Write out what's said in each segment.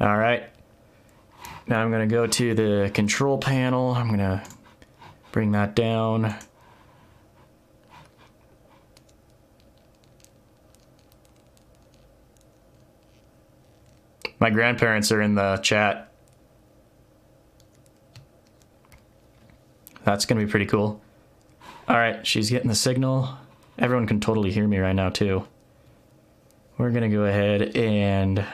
All right. Now I'm going to go to the control panel. I'm going to bring that down. My grandparents are in the chat. That's going to be pretty cool. All right, she's getting the signal. Everyone can totally hear me right now, too. We're going to go ahead and...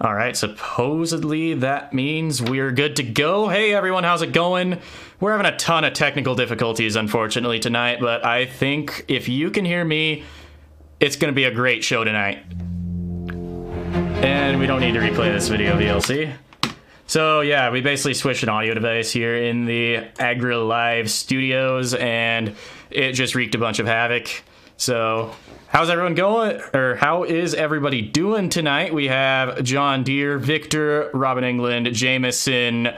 All right, supposedly that means we're good to go. Hey everyone, how's it going? We're having a ton of technical difficulties, unfortunately, tonight, but I think if you can hear me, it's gonna be a great show tonight. And we don't need to replay this video, VLC. So yeah, we basically switched an audio device here in the AgriLive studios, and it just wreaked a bunch of havoc. So how's everyone going? Or how is everybody doing tonight? We have John Deere, Victor, Robin England, Jameson.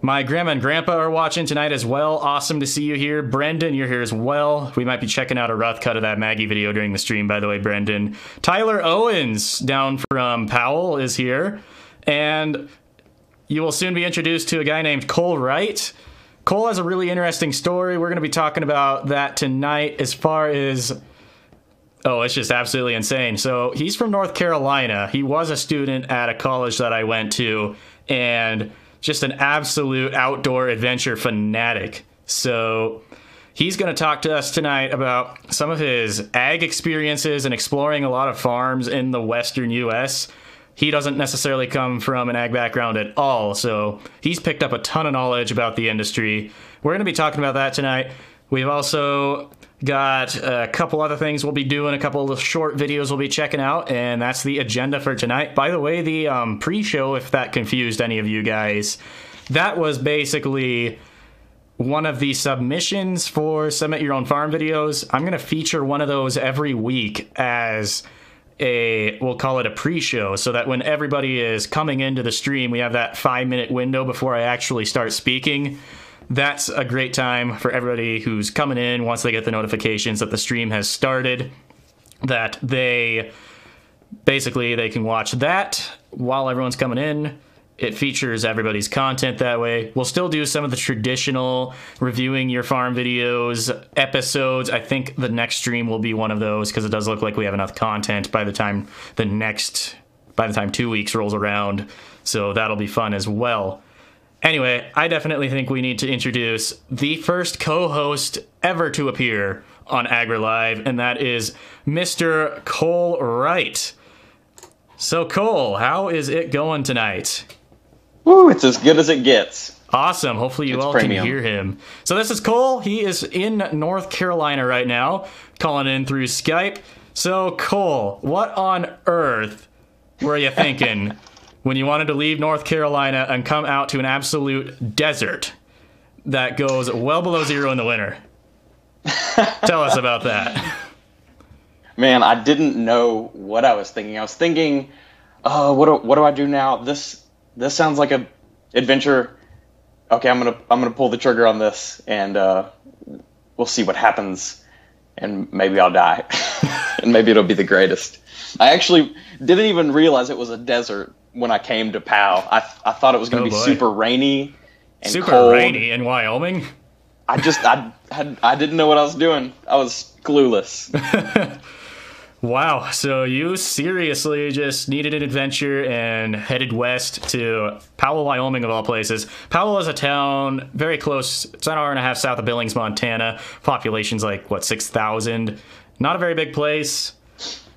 My grandma and grandpa are watching tonight as well. Awesome to see you here. Brendan, you're here as well. We might be checking out a rough cut of that Maggie video during the stream, by the way, Brendan. Tyler Owens down from Powell is here. And you will soon be introduced to a guy named Cole Wright. Cole has a really interesting story. We're going to be talking about that tonight as far as... Oh, it's just absolutely insane. So he's from North Carolina. He was a student at a college that I went to, and just an absolute outdoor adventure fanatic. So he's going to talk to us tonight about some of his ag experiences and exploring a lot of farms in the western U.S., he doesn't necessarily come from an ag background at all, so he's picked up a ton of knowledge about the industry. We're going to be talking about that tonight. We've also got a couple other things we'll be doing, a couple of short videos we'll be checking out, and that's the agenda for tonight. By the way, the pre-show, if that confused any of you guys, that was basically one of the submissions for Submit Your Own Farm videos. I'm going to feature one of those every week as we'll call it a pre-show, so that when everybody is coming into the stream, we have that 5-minute window before I actually start speaking. That's a great time for everybody who's coming in once they get the notifications that the stream has started, that they can watch that while everyone's coming in. It features everybody's content that way. We'll still do some of the traditional reviewing your farm videos episodes. I think the next stream will be one of those because it does look like we have enough content by the time 2 weeks rolls around. So that'll be fun as well. Anyway, I definitely think we need to introduce the first co-host ever to appear on AgriLive, and that is Mr. Cole Wright. So Cole, how is it going tonight? Woo, it's as good as it gets. Awesome. Hopefully you all premium. Can hear him. So this is Cole. He is in North Carolina right now, calling in through Skype. So Cole, what on earth were you thinking when you wanted to leave North Carolina and come out to an absolute desert that goes well below zero in the winter? Tell us about that. Man, I didn't know what I was thinking. I was thinking, what do I do now? This sounds like an adventure. Okay, I'm gonna pull the trigger on this, and we'll see what happens, and maybe I'll die, and maybe it'll be the greatest. I actually didn't even realize it was a desert when I came to Powell. I thought it was gonna be super rainy and super cold. Rainy in Wyoming. I didn't know what I was doing. I was clueless. Wow, so you seriously just needed an adventure and headed west to Powell, Wyoming, of all places. Powell is a town very close. It's an hour and a half south of Billings, Montana. Population's like, 6,000? Not a very big place.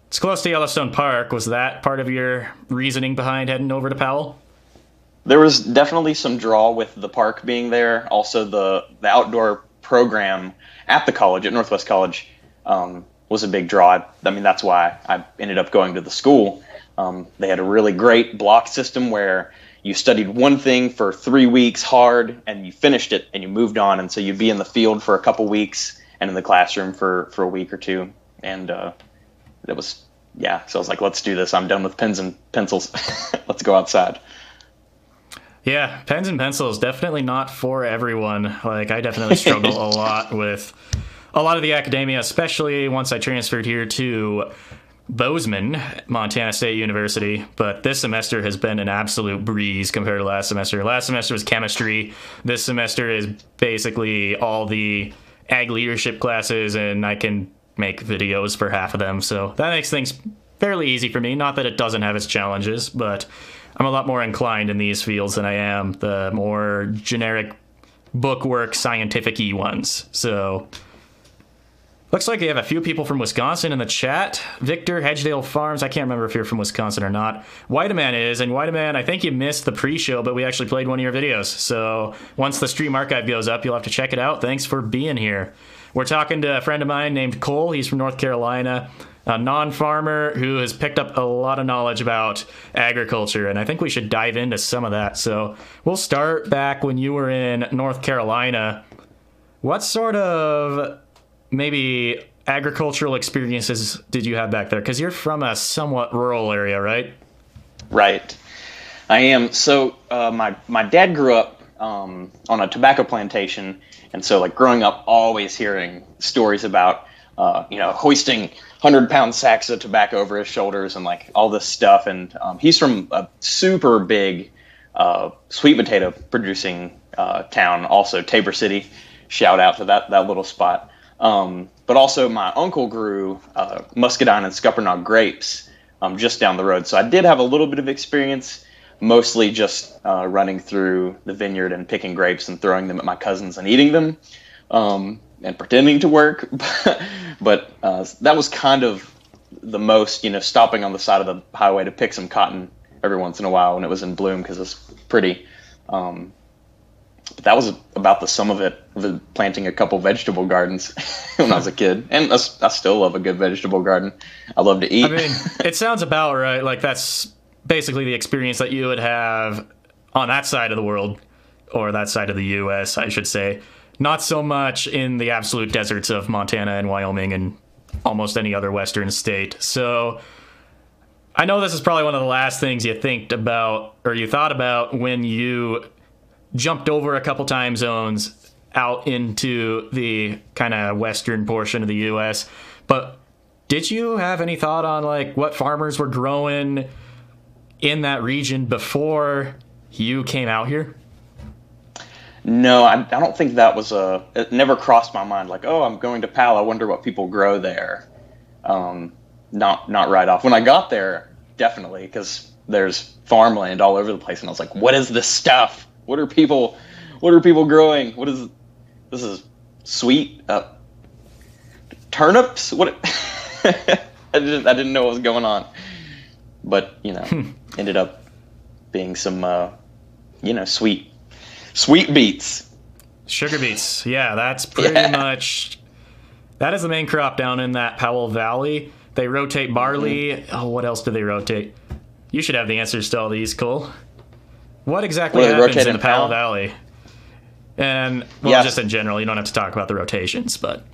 It's close to Yellowstone Park. Was that part of your reasoning behind heading over to Powell? There was definitely some draw with the park being there. Also, the outdoor program at the college, at Northwest College, was a big draw. I mean, that's why I ended up going to the school. They had a really great block system where you studied one thing for 3 weeks hard, and you finished it, and you moved on. And so you'd be in the field for a couple weeks and in the classroom for a week or two. And it was, so I was like, let's do this. I'm done with pens and pencils. Let's go outside. Yeah, pens and pencils, definitely not for everyone. Like, I definitely struggle a lot with a lot of the academia, especially once I transferred here to Bozeman, Montana State University. But this semester has been an absolute breeze compared to last semester. Last semester was chemistry. This semester is basically all the ag leadership classes, and I can make videos for half of them. So that makes things fairly easy for me. Not that it doesn't have its challenges, but I'm a lot more inclined in these fields than I am the more generic bookwork, scientific-y ones. So Looks like you have a few people from Wisconsin in the chat. Victor, Hedgedale Farms. I can't remember if you're from Wisconsin or not. Whiteman is, and Whiteman, I think you missed the pre-show, but we actually played one of your videos. So once the stream archive goes up, you'll have to check it out. Thanks for being here. We're talking to a friend of mine named Cole. He's from North Carolina, a non-farmer who has picked up a lot of knowledge about agriculture, and I think we should dive into some of that. So we'll start back when you were in North Carolina. What sort of maybe agricultural experiences did you have back there? Because you're from a somewhat rural area, right? Right. I am. So my dad grew up on a tobacco plantation, and so like growing up, always hearing stories about hoisting 100-pound sacks of tobacco over his shoulders and like all this stuff. And he's from a super big sweet potato producing town, also Tabor City. Shout out to that little spot. But also my uncle grew muscadine and scuppernong grapes just down the road. So I did have a little bit of experience, mostly just running through the vineyard and picking grapes and throwing them at my cousins and eating them and pretending to work. But that was kind of the most, stopping on the side of the highway to pick some cotton every once in a while when it was in bloom because it was pretty. But that was about the sum of it, planting a couple vegetable gardens when I was a kid. And I still love a good vegetable garden. I love to eat. I mean, it sounds about right. Like that's basically the experience that you would have on that side of the world, or that side of the U.S., I should say. Not so much in the absolute deserts of Montana and Wyoming and almost any other western state. So I know this is probably one of the last things you think about or you thought about when you jumped over a couple time zones out into the kind of western portion of the U.S. But did you have any thought on like what farmers were growing in that region before you came out here? No, I don't think that was it never crossed my mind like, oh, I'm going to Pal, I wonder what people grow there. Not right off. When I got there, definitely, because there's farmland all over the place, and I was like, what is this stuff? What are people growing? This is sweet turnips? What? I didn't know what was going on. But, ended up being some sweet beets. Sugar beets. Yeah, that's pretty much that is the main crop down in that Powell Valley. They rotate barley. Mm-hmm. Oh, what else do they rotate? You should have the answers to all these, Cole. What exactly happens in the Powell Valley? And, just in general, you don't have to talk about the rotations, but...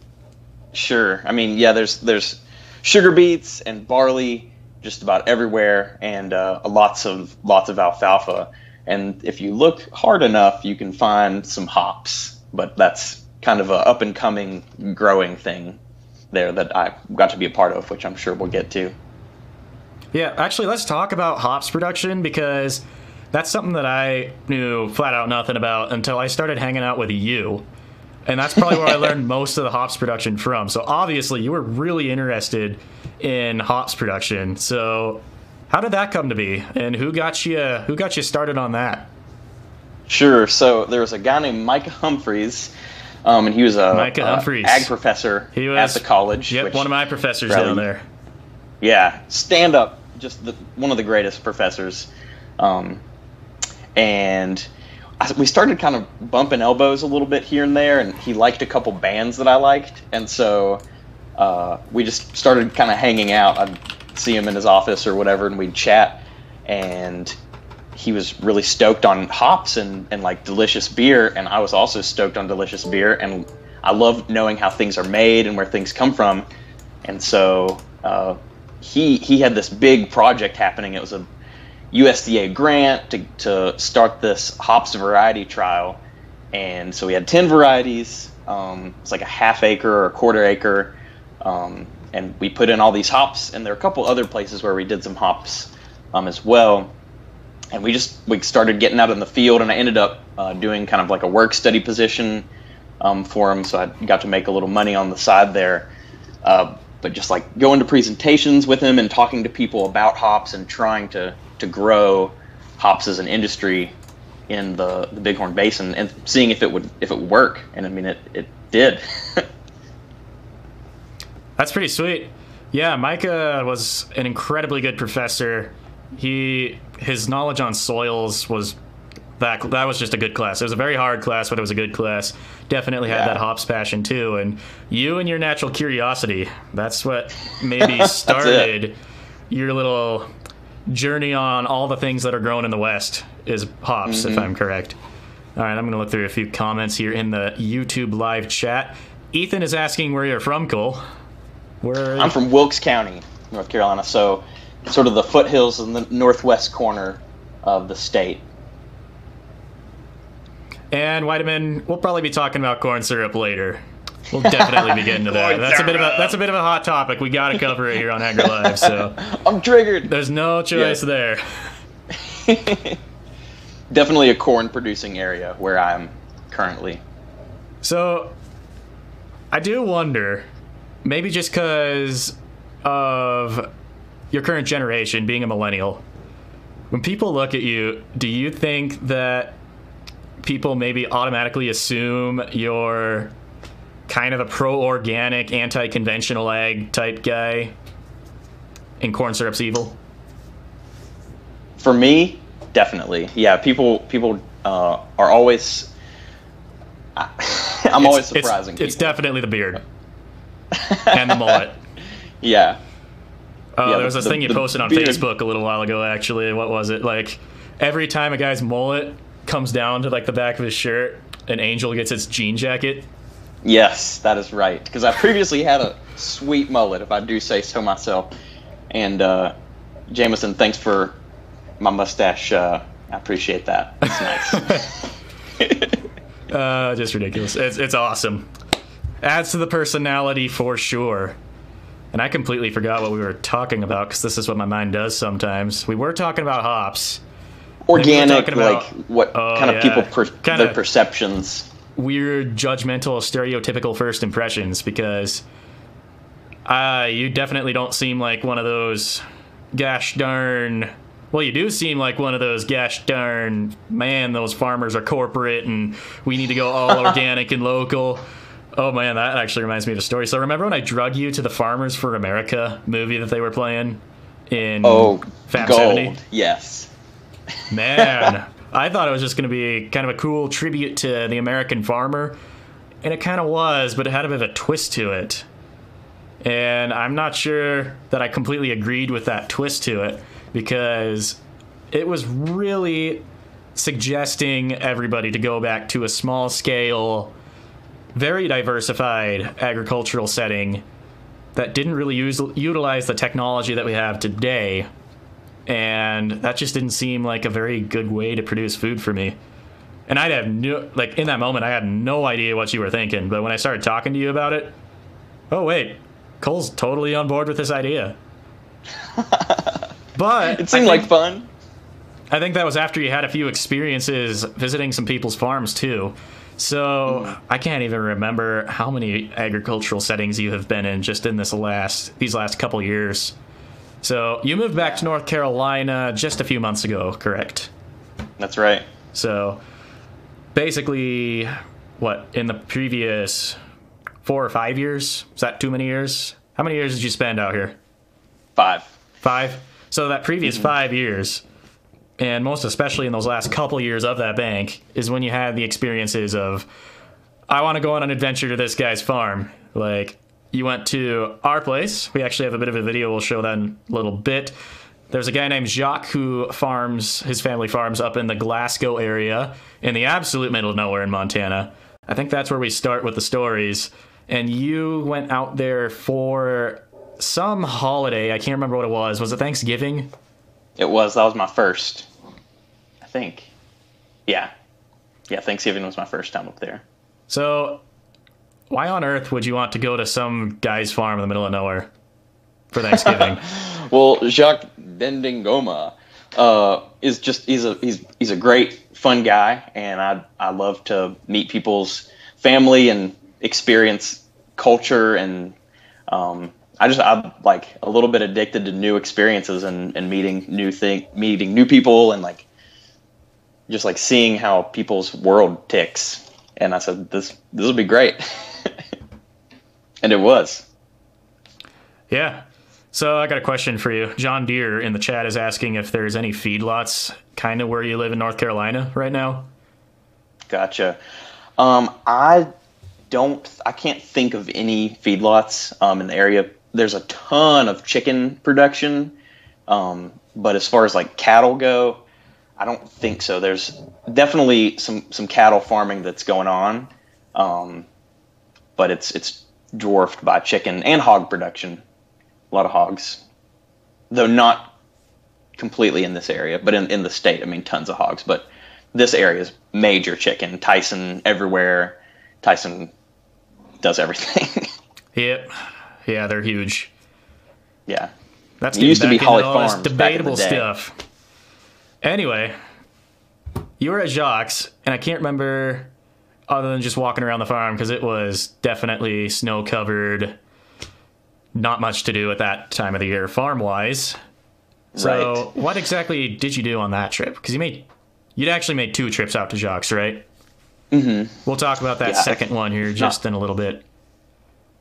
Sure. I mean, there's sugar beets and barley just about everywhere, and lots of alfalfa. And if you look hard enough, you can find some hops, but that's kind of a up-and-coming growing thing there that I got to be a part of, which I'm sure we'll get to. Yeah, actually, let's talk about hops production, because... that's something that I knew flat out nothing about until I started hanging out with you. And that's probably where I learned most of the hops production from. So obviously you were really interested in hops production. So how did that come to be? And who got you started on that? Sure. So there was a guy named Micah Humphreys, and he was a ag professor at the college. Yep, one of my professors down there. Yeah, stand up, just one of the greatest professors. And we started kind of bumping elbows a little bit here and there, and he liked a couple bands that I liked, and so we just started kind of hanging out. I'd see him in his office or whatever, and we'd chat, and he was really stoked on hops and like delicious beer, and I was also stoked on delicious beer, and I love knowing how things are made and where things come from, and so he had this big project happening. It was a USDA grant to start this hops variety trial, and so we had 10 varieties. It's like a half acre or a quarter acre, and we put in all these hops, and there are a couple other places where we did some hops as well, and we started getting out in the field, and I ended up doing kind of like a work study position for him, so I got to make a little money on the side there, but just like going to presentations with him and talking to people about hops and trying to grow hops as an industry in the Bighorn Basin and seeing if it would work. And I mean, it did. That's pretty sweet. Yeah, Micah was an incredibly good professor. His knowledge on soils was that was just a good class. It was a very hard class, but it was a good class. Definitely had that hops passion too. And you and your natural curiosity, that's what maybe started your little journey on all the things that are grown in the West is hops, if I'm correct. All right, I'm going to look through a few comments here in the YouTube live chat. Ethan is asking where you're from, Cole. I'm from Wilkes County, North Carolina, so sort of the foothills in the northwest corner of the state. And Whiteman, we'll probably be talking about corn syrup later. We'll definitely be getting to that. That's a bit of a hot topic. We got to cover it here on AgriLive. So I'm triggered. There's no choice there. Definitely a corn producing area where I'm currently. So I do wonder, maybe just because of your current generation being a millennial, when people look at you, do you think that people maybe automatically assume you're kind of a pro-organic, anti-conventional ag type guy and corn syrup's evil? For me, definitely. Yeah, people are always... I'm always surprising people. It's definitely the beard and the mullet. Yeah. Oh, there was this thing you posted on Facebook a little while ago, actually. What was it? Like, every time a guy's mullet comes down to like the back of his shirt, an angel gets its jean jacket. Yes, that is right. Because I previously had a sweet mullet, if I do say so myself. And Jameson, thanks for my mustache. I appreciate that. It's nice. Just ridiculous. It's awesome. Adds to the personality for sure. And I completely forgot what we were talking about because this is what my mind does sometimes. We were talking about hops. Organic, like what kind of people, their perceptions. Weird, judgmental, stereotypical first impressions because you definitely don't seem like one of those gosh darn... Well, you do seem like one of those gosh darn, man, those farmers are corporate and we need to go all organic and local. Oh, man, that actually reminds me of a story. So remember when I drug you to the Farmers for America movie that they were playing in Fab Gold. 70? Yes. Man, I thought it was just going to be kind of a cool tribute to the American farmer, and it kind of was, but it had a bit of a twist to it. And I'm not sure that I completely agreed with that twist to it, because it was really suggesting everybody to go back to a small-scale, very diversified agricultural setting that didn't really utilize the technology that we have today. And that just didn't seem like a very good way to produce food for me. And I'd have in that moment, I had no idea what you were thinking. But when I started talking to you about it, oh, wait, Cole's totally on board with this idea. But it seemed like fun. I think that was after you had a few experiences visiting some people's farms, too. So I can't even remember how many agricultural settings you have been in just in these last couple years. So you moved back to North Carolina just a few months ago, correct? That's right. So basically, what, in the previous 4 or 5 years? Is that too many years? How many years did you spend out here? 5. 5? So that previous 5 years, and most especially in those last couple years of that bank, is when you had the experiences of, I want to go on an adventure to this guy's farm. Like, you went to our place. We actually have a bit of a video. We'll show that in a little bit. There's a guy named Jacques who his family farms up in the Glasgow area in the absolute middle of nowhere in Montana. I think that's where we start with the stories. And you went out there for some holiday. I can't remember what it was. Was it Thanksgiving? It was. That was my first, I think. Yeah. Yeah, Thanksgiving was my first time up there. So why on earth would you want to go to some guy's farm in the middle of nowhere for Thanksgiving? Well, Jacques Bendingoma he's a great, fun guy, and I love to meet people's family and experience culture, and I'm like a little bit addicted to new experiences and meeting new people, and like just like seeing how people's world ticks. And I said, this will be great. And it was. Yeah. So I got a question for you. John Deere in the chat is asking if there's any feedlots kind of where you live in North Carolina right now. Gotcha. I can't think of any feedlots in the area. There's a ton of chicken production, but as far as like cattle go, I don't think so. There's definitely some cattle farming that's going on, but it's dwarfed by chicken and hog production. A lot of hogs, though not completely in this area, but in the state, I mean, tons of hogs. But this area is major chicken. Tyson everywhere. Tyson does everything. Yep. Yeah, they're huge. Yeah. That's it used to be Holly all this Farms debatable back in the day. stuff. Anyway, you were at Jacques, and I can't remember other than just walking around the farm because it was definitely snow covered. Not much to do at that time of the year, farm-wise. So, Right. what exactly did you do on that trip? Because you'd actually made 2 trips out to Jacques, right? Mm-hmm. We'll talk about that Yeah. second one here just in a little bit.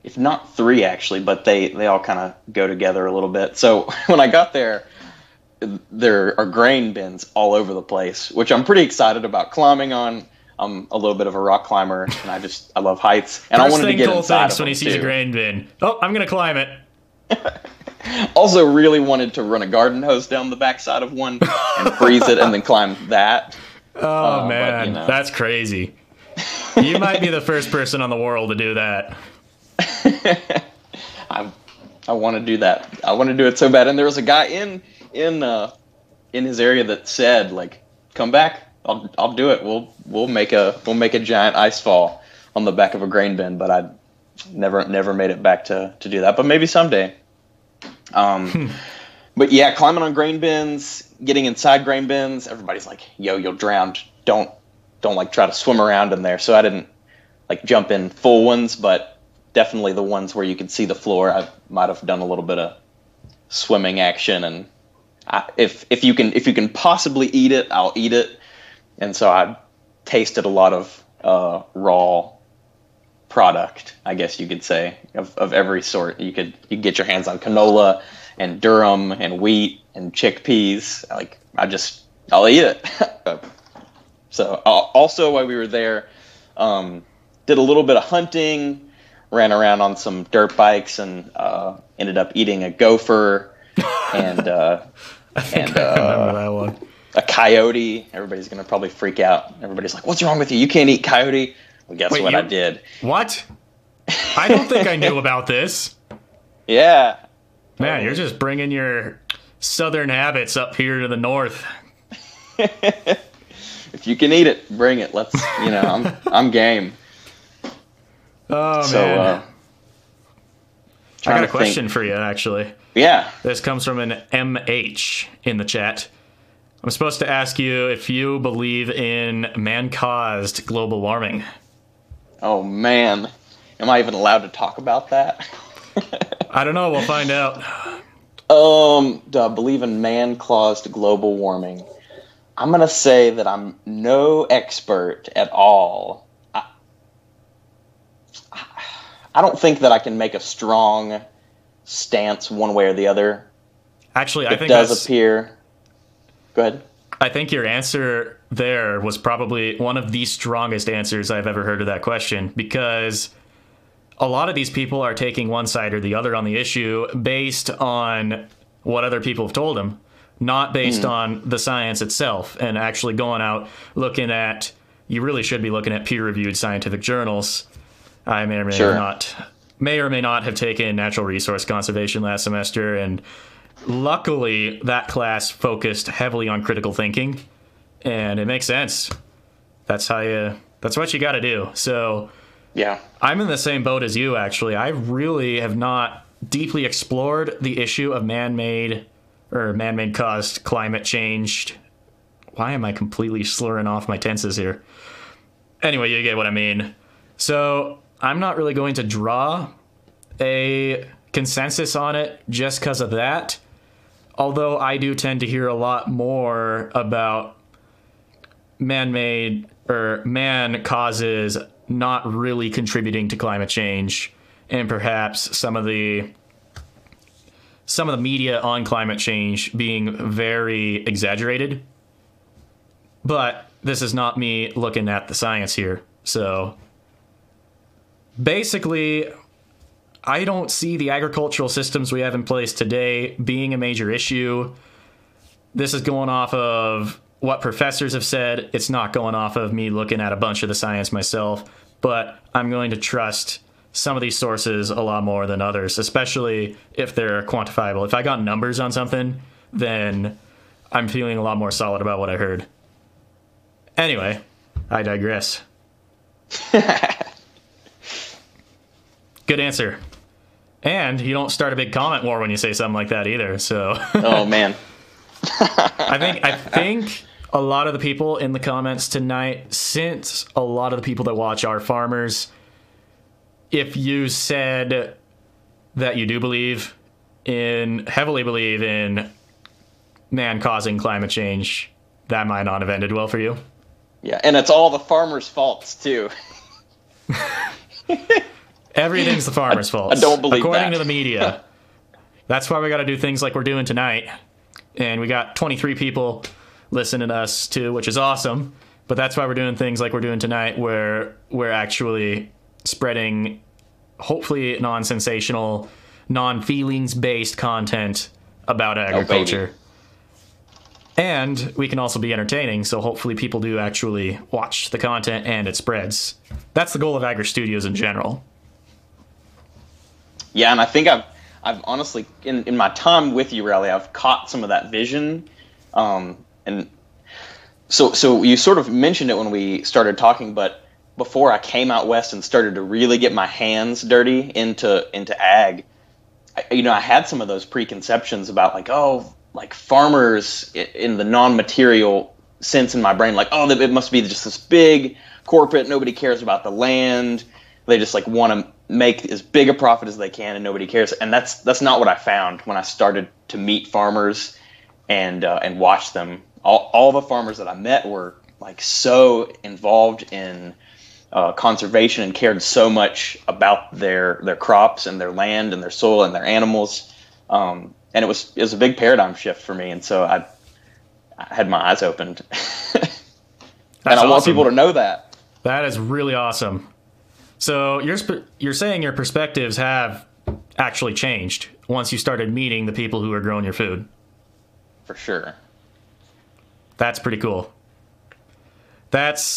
If not 3 actually, but they all kind of go together a little bit. So when I got there are grain bins all over the place, which I'm pretty excited about climbing on. I'm a little bit of a rock climber, and I love heights, and I wanted to get Cole inside thinks of when them he sees too. a grain bin. Oh, I'm gonna climb it. Also, really wanted to run a garden hose down the backside of one and freeze it, and then climb that. Oh man, but, you know. that's crazy. You might be the first person on the world to do that. I want to do that. I want to do it so bad. And there was a guy in his area that said, like, come back. I'll do it. We'll make a giant ice fall on the back of a grain bin. But I never made it back to do that. But maybe someday. But yeah, climbing on grain bins, getting inside grain bins. Everybody's like, "Yo, you'll drown. Don't like try to swim around in there." So I didn't like jump in full ones, but definitely the ones where you could see the floor. I might have done a little bit of swimming action, and if you can possibly eat it, I'll eat it. And so I tasted a lot of raw product, I guess you could say, of every sort. You could get your hands on canola and durum and wheat and chickpeas. Like I'll eat it. So also while we were there, did a little bit of hunting, ran around on some dirt bikes, and ended up eating a gopher and I remember that one. a coyote. Everybody's gonna probably freak out. Everybody's like, "What's wrong with you? You can't eat coyote." Well, guess Wait, what I did? What? I don't think I knew about this. Yeah. Man, you're just bringing your southern habits up here to the north. If you can eat it, bring it. Let's, I'm game. Oh, So, man. I trying got a to question think. for you, actually. Yeah. This comes from an MH in the chat. I'm supposed to ask you if you believe in man-caused global warming. Oh man, am I even allowed to talk about that? I don't know. We'll find out. Do I believe in man-caused global warming? I'm gonna say that I'm no expert at all. I don't think that I can make a strong stance one way or the other. Actually, I It think does that's... appear. Go ahead. I think your answer there was probably one of the strongest answers I've ever heard of that question, because a lot of these people are taking one side or the other on the issue based on what other people have told them, not based on the science itself, and actually going out looking at, you really should be looking at peer-reviewed scientific journals. I may or may not have taken natural resource conservation last semester, and luckily that class focused heavily on critical thinking, and it makes sense. That's what you got to do. So Yeah. I'm in the same boat as you, actually. I really have not deeply explored the issue of man-made caused climate change. Why am I completely slurring off my tenses here? Anyway, you get what I mean. So I'm not really going to draw a consensus on it just because of that. Although I do tend to hear a lot more about man-made or man causes not really contributing to climate change, and perhaps some of the some of the media on climate change being very exaggerated. But this is not me looking at the science here. So basically, I don't see the agricultural systems we have in place today being a major issue. This is going off of what professors have said. It's not going off of me looking at a bunch of the science myself, but I'm going to trust some of these sources a lot more than others, especially if they're quantifiable. If I got numbers on something, then I'm feeling a lot more solid about what I heard. Anyway, I digress. Good answer. And you don't start a big comment war when you say something like that either, so. Oh, man. I think a lot of the people in the comments tonight, since a lot of the people that watch are farmers, if you said that you do heavily believe in man causing climate change, that might not have ended well for you. Yeah, and it's all the farmers' faults, too. Everything's the farmers' fault. I don't believe According that. to the media. That's why we got to do things like we're doing tonight. And we got 23 people listening to us, too, which is awesome. But that's why we're doing things like we're doing tonight, where we're actually spreading, hopefully, non-sensational, non-feelings-based content about agriculture. And we can also be entertaining, so hopefully people do actually watch the content and it spreads. That's the goal of Agri Studios in general. Yeah, and I think I've honestly, in my time with you, Riley, I've caught some of that vision. And so you sort of mentioned it when we started talking, but before I came out west and started to really get my hands dirty into ag, I had some of those preconceptions about like farmers in the non-material sense in my brain, like, oh, it must be just this big corporate, nobody cares about the land. They just like want to make as big a profit as they can and nobody cares. And that's not what I found when I started to meet farmers and watch them. All the farmers that I met were like so involved in conservation and cared so much about their crops and their land and their soil and their animals. And it was a big paradigm shift for me. And so I had my eyes opened. And I want people to know that. That is really awesome. So you're saying your perspectives have actually changed once you started meeting the people who are growing your food. For sure. That's pretty cool. That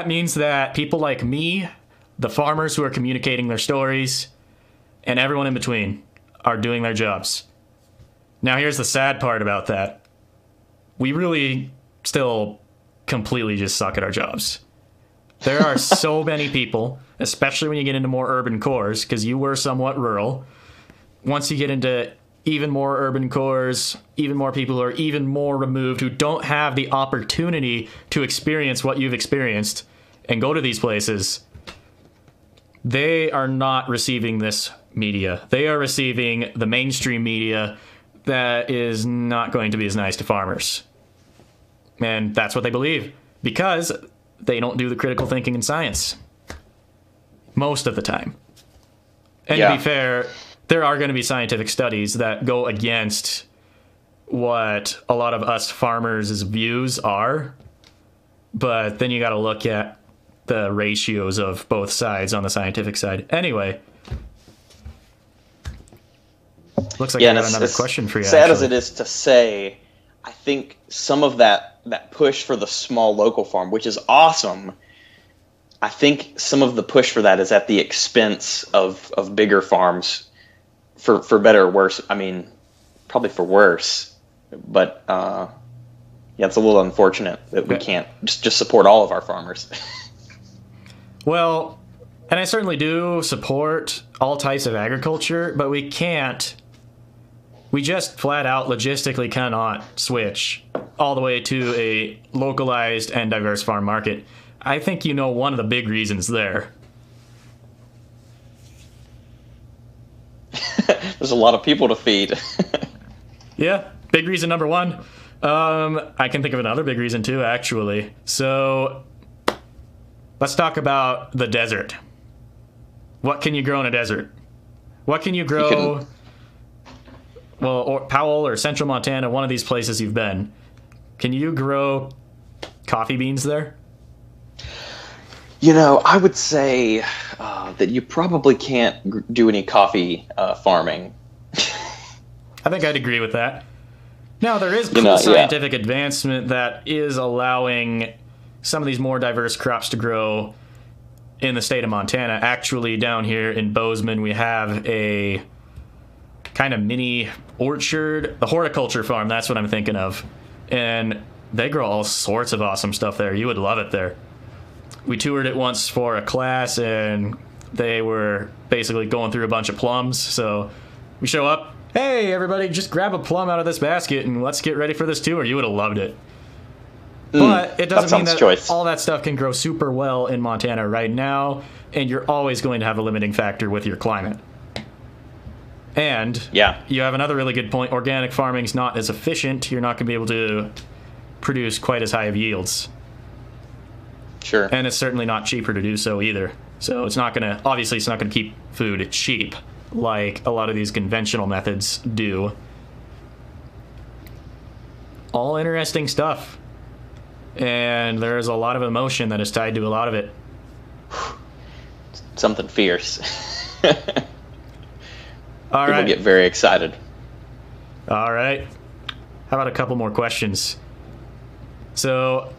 means that people like me, the farmers who are communicating their stories, and everyone in between are doing their jobs. Now here's the sad part about that. We really still completely just suck at our jobs. There are so many people, especially when you get into more urban cores, because you were somewhat rural. Once you get into even more urban cores, even more people who are even more removed, who don't have the opportunity to experience what you've experienced and go to these places, they are not receiving this media. They are receiving the mainstream media that is not going to be as nice to farmers. And that's what they believe, because they don't do the critical thinking in science most of the time. And to be fair, there are going to be scientific studies that go against what a lot of us farmers' views are. But then you got to look at the ratios of both sides on the scientific side. Anyway, looks like I got another question for you. Sad as it is to say, I think some of that push for the small local farm, which is awesome, I think some of the push for that is at the expense of bigger farms, for better or worse. I mean, probably for worse, but it's a little unfortunate that we can't just support all of our farmers. Well, and I certainly do support all types of agriculture, but we can't. We just flat out logistically cannot switch all the way to a localized and diverse farm market. I think you know one of the big reasons there. There's a lot of people to feed. Yeah, big reason number one. I can think of another big reason too, actually. So let's talk about the desert. What can you grow in a desert? What can you grow well, or Powell or Central Montana, one of these places you've been, can you grow coffee beans there? I would say that you probably can't do any coffee farming. I think I'd agree with that. Now, there is scientific advancement that is allowing some of these more diverse crops to grow in the state of Montana. Actually, down here in Bozeman, we have a kind of mini orchard, the horticulture farm, that's what I'm thinking of. And they grow all sorts of awesome stuff there. You would love it there. We toured it once for a class, and they were basically going through a bunch of plums. So we show up, hey, everybody, just grab a plum out of this basket and let's get ready for this tour. You would have loved it. But it doesn't mean that all that stuff can grow super well in Montana right now, and you're always going to have a limiting factor with your climate. And you have another really good point. Organic farming's not as efficient. You're not going to be able to produce quite as high of yields. Sure. And it's certainly not cheaper to do so either. So it's not going to keep food cheap like a lot of these conventional methods do. All interesting stuff. And there's a lot of emotion that is tied to a lot of it. Something fierce. All right. People get very excited. All right. How about a couple more questions? So,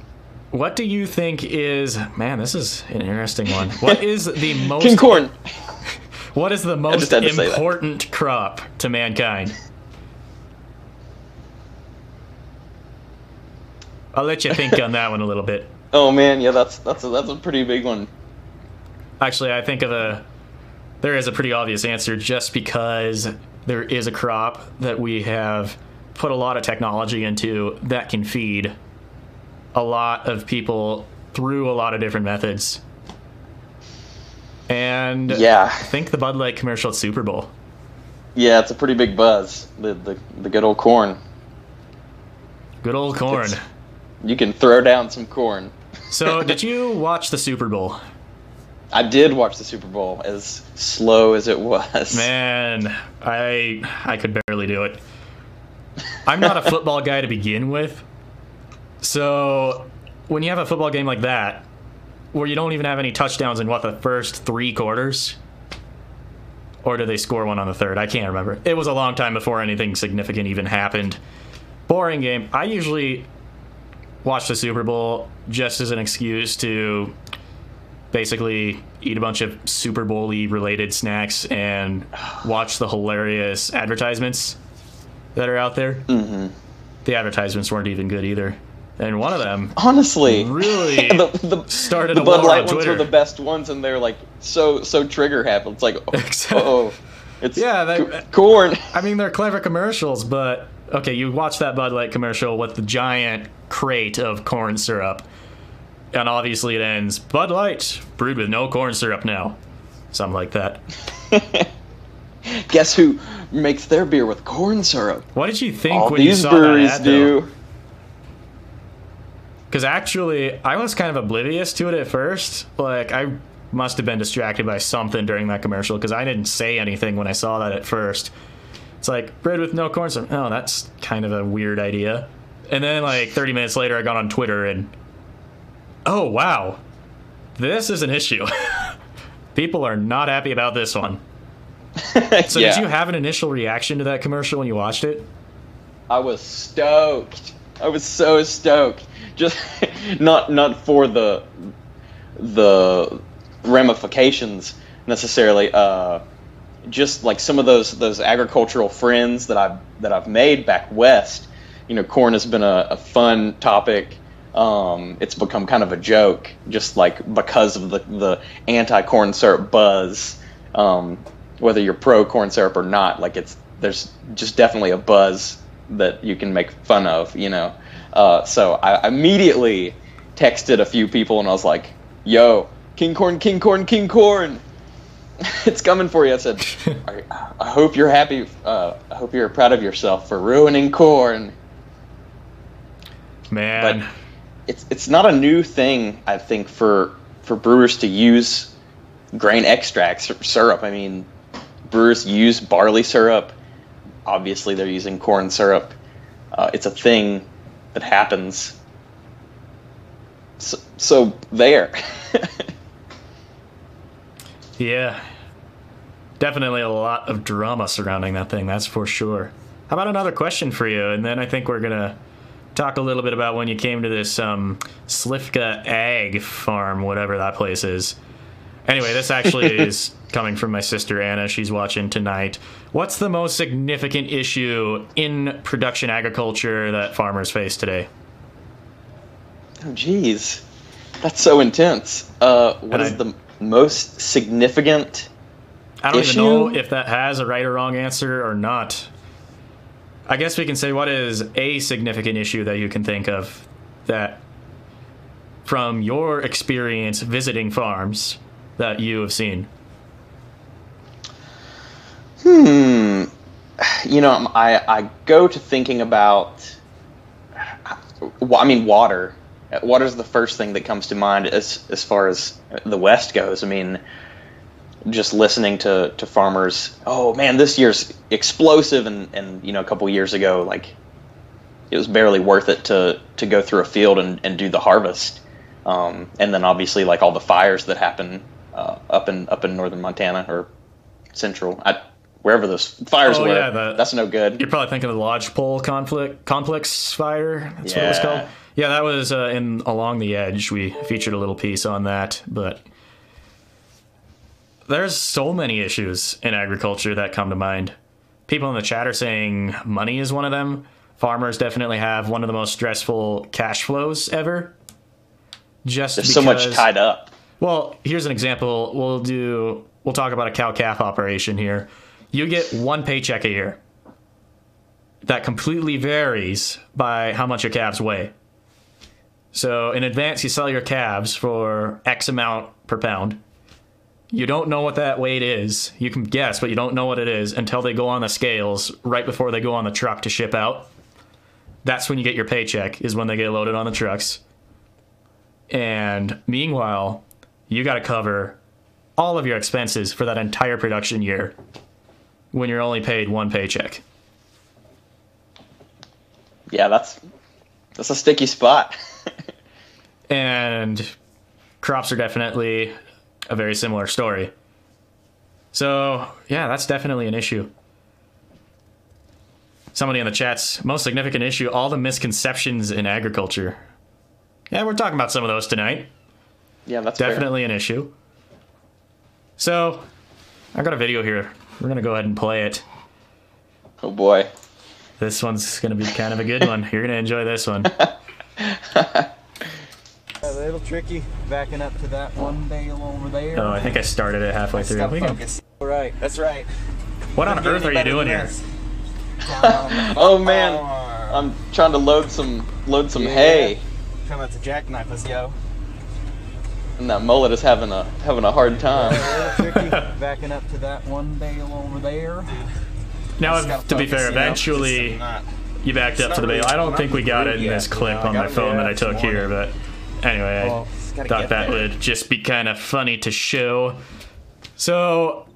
what do you think is... Man, this is an interesting one. What is the most... King corn. What is the most important crop to mankind? I'll let you think on that one a little bit. Oh man, yeah, that's a pretty big one. Actually, I think there is a pretty obvious answer, just because there is a crop that we have put a lot of technology into that can feed a lot of people through a lot of different methods. And I think the Bud Light commercial at Super Bowl. Yeah, it's a pretty big buzz. The good old corn. Good old corn. You can throw down some corn. So, did you watch the Super Bowl? I did watch the Super Bowl, as slow as it was. Man, I could barely do it. I'm not a football guy to begin with. So, when you have a football game like that, where you don't even have any touchdowns in, the first 3 quarters? Or did they score one on the third? I can't remember. It was a long time before anything significant even happened. Boring game. I usually watch the Super Bowl just as an excuse to basically eat a bunch of Super Bowl-y related snacks and watch the hilarious advertisements that are out there. Mm-hmm. The advertisements weren't even good either. And one of them, honestly, really started the a war Bud Light on Twitter. Ones were the best ones, and they're like so trigger happy. It's like, it's corn. I mean, they're clever commercials, but okay, you watch that Bud Light commercial with the giant crate of corn syrup, and obviously it ends, Bud Light, brewed with no corn syrup now. Something like that. Guess who makes their beer with corn syrup? What did you think when you saw that ad, though? These breweries do. Because actually, I was kind of oblivious to it at first. Like, I must have been distracted by something during that commercial, because I didn't say anything when I saw that at first. It's like, bread with no corn syrup. Oh, that's kind of a weird idea. And then, like, 30 minutes later, I got on Twitter and, oh, wow, this is an issue. People are not happy about this one. So did you have an initial reaction to that commercial when you watched it? I was stoked. I was so stoked. Just not for the ramifications necessarily. Just like some of those agricultural friends that I've made back west. You know, corn has been a fun topic. It's become kind of a joke, just like because of the anti-corn syrup buzz. Whether you're pro corn syrup or not, like there's just definitely a buzz that you can make fun of, you know. So I immediately texted a few people and I was like, "Yo, King Corn, King Corn, King Corn, it's coming for you." I said, "I hope you're happy. I hope you're proud of yourself for ruining corn." Man, but it's not a new thing, I think, for brewers to use grain extracts or syrup. I mean, brewers use barley syrup. obviously they're using corn syrup. It's a thing that happens. So there. Yeah. Definitely a lot of drama surrounding that thing, that's for sure. How about another question for you? And then I think we're going to talk a little bit about when you came to this Slivka Ag Farm, whatever that place is. Anyway, this actually is coming from my sister Anna. She's watching tonight. What's the most significant issue in production agriculture that farmers face today? Oh, geez. That's so intense. What is the most significant I don't issue? even know if that has a right or wrong answer or not. I guess we can say, what is a significant issue that you can think of that, from your experience visiting farms, that you have seen? You know, I go to thinking about, I mean, water. Water's the first thing that comes to mind as far as the West goes. I mean, just listening to farmers, oh man, this year's explosive, and you know, a couple years ago, like, it was barely worth it to go through a field and do the harvest. And then obviously, like, all the fires that happen up in northern Montana or central, wherever those fires were. Yeah, that's no good. You're probably thinking of the Lodgepole complex fire. That's what it was called. Yeah, that was in Along the Edge. We featured a little piece on that, but there's so many issues in agriculture that come to mind. People in the chat are saying money is one of them. Farmers definitely have one of the most stressful cash flows ever. There's so much tied up. Well, here's an example. We'll talk about a cow-calf operation here. You get one paycheck a year. That completely varies by how much your calves weigh. So in advance, you sell your calves for X amount per pound. You don't know what that weight is. You can guess, but you don't know what it is until they go on the scales right before they go on the truck to ship out. That's when you get your paycheck, is when they get loaded on the trucks. And meanwhile, you got to cover all of your expenses for that entire production year when you're only paid one paycheck. Yeah, that's a sticky spot. And crops are definitely a very similar story. So, yeah, that's definitely an issue. Somebody in the chat's most significant issue, all the misconceptions in agriculture. Yeah, we're talking about some of those tonight. Yeah, that's definitely an issue. So, I got a video here. We're going to go ahead and play it. Oh, boy. This one's going to be kind of a good one. You're going to enjoy this one. A little tricky backing up to that one bale over there. Oh, I think I started it halfway through. All right, that's right. What on earth are you doing here? Oh man, I'm trying to load some hay. Trying not to jackknife us, yo. And that mullet is having a hard time. A little tricky backing up to that one bale over there. Now, to be fair, eventually you backed up to the bale. I don't think we got it in this clip on my phone that I took here, but anyway, I thought that would just be kind of funny to show. So,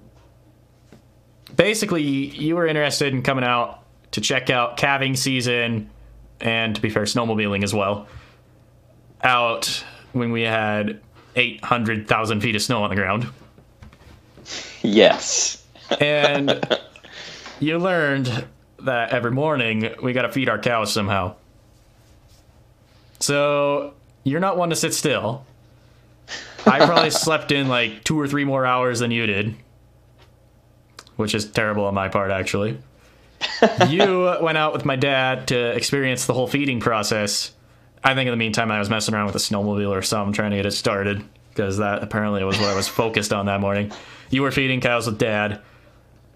basically, you were interested in coming out to check out calving season, and to be fair, snowmobiling as well, out when we had 800,000 feet of snow on the ground. Yes. And you learned that every morning we got to feed our cows somehow. So you're not one to sit still. I probably slept in like 2 or 3 more hours than you did, which is terrible on my part, actually. You went out with my dad to experience the whole feeding process. I think in the meantime I was messing around with a snowmobile or something, trying to get it started, because that apparently was what I was focused on that morning. You were feeding cows with Dad.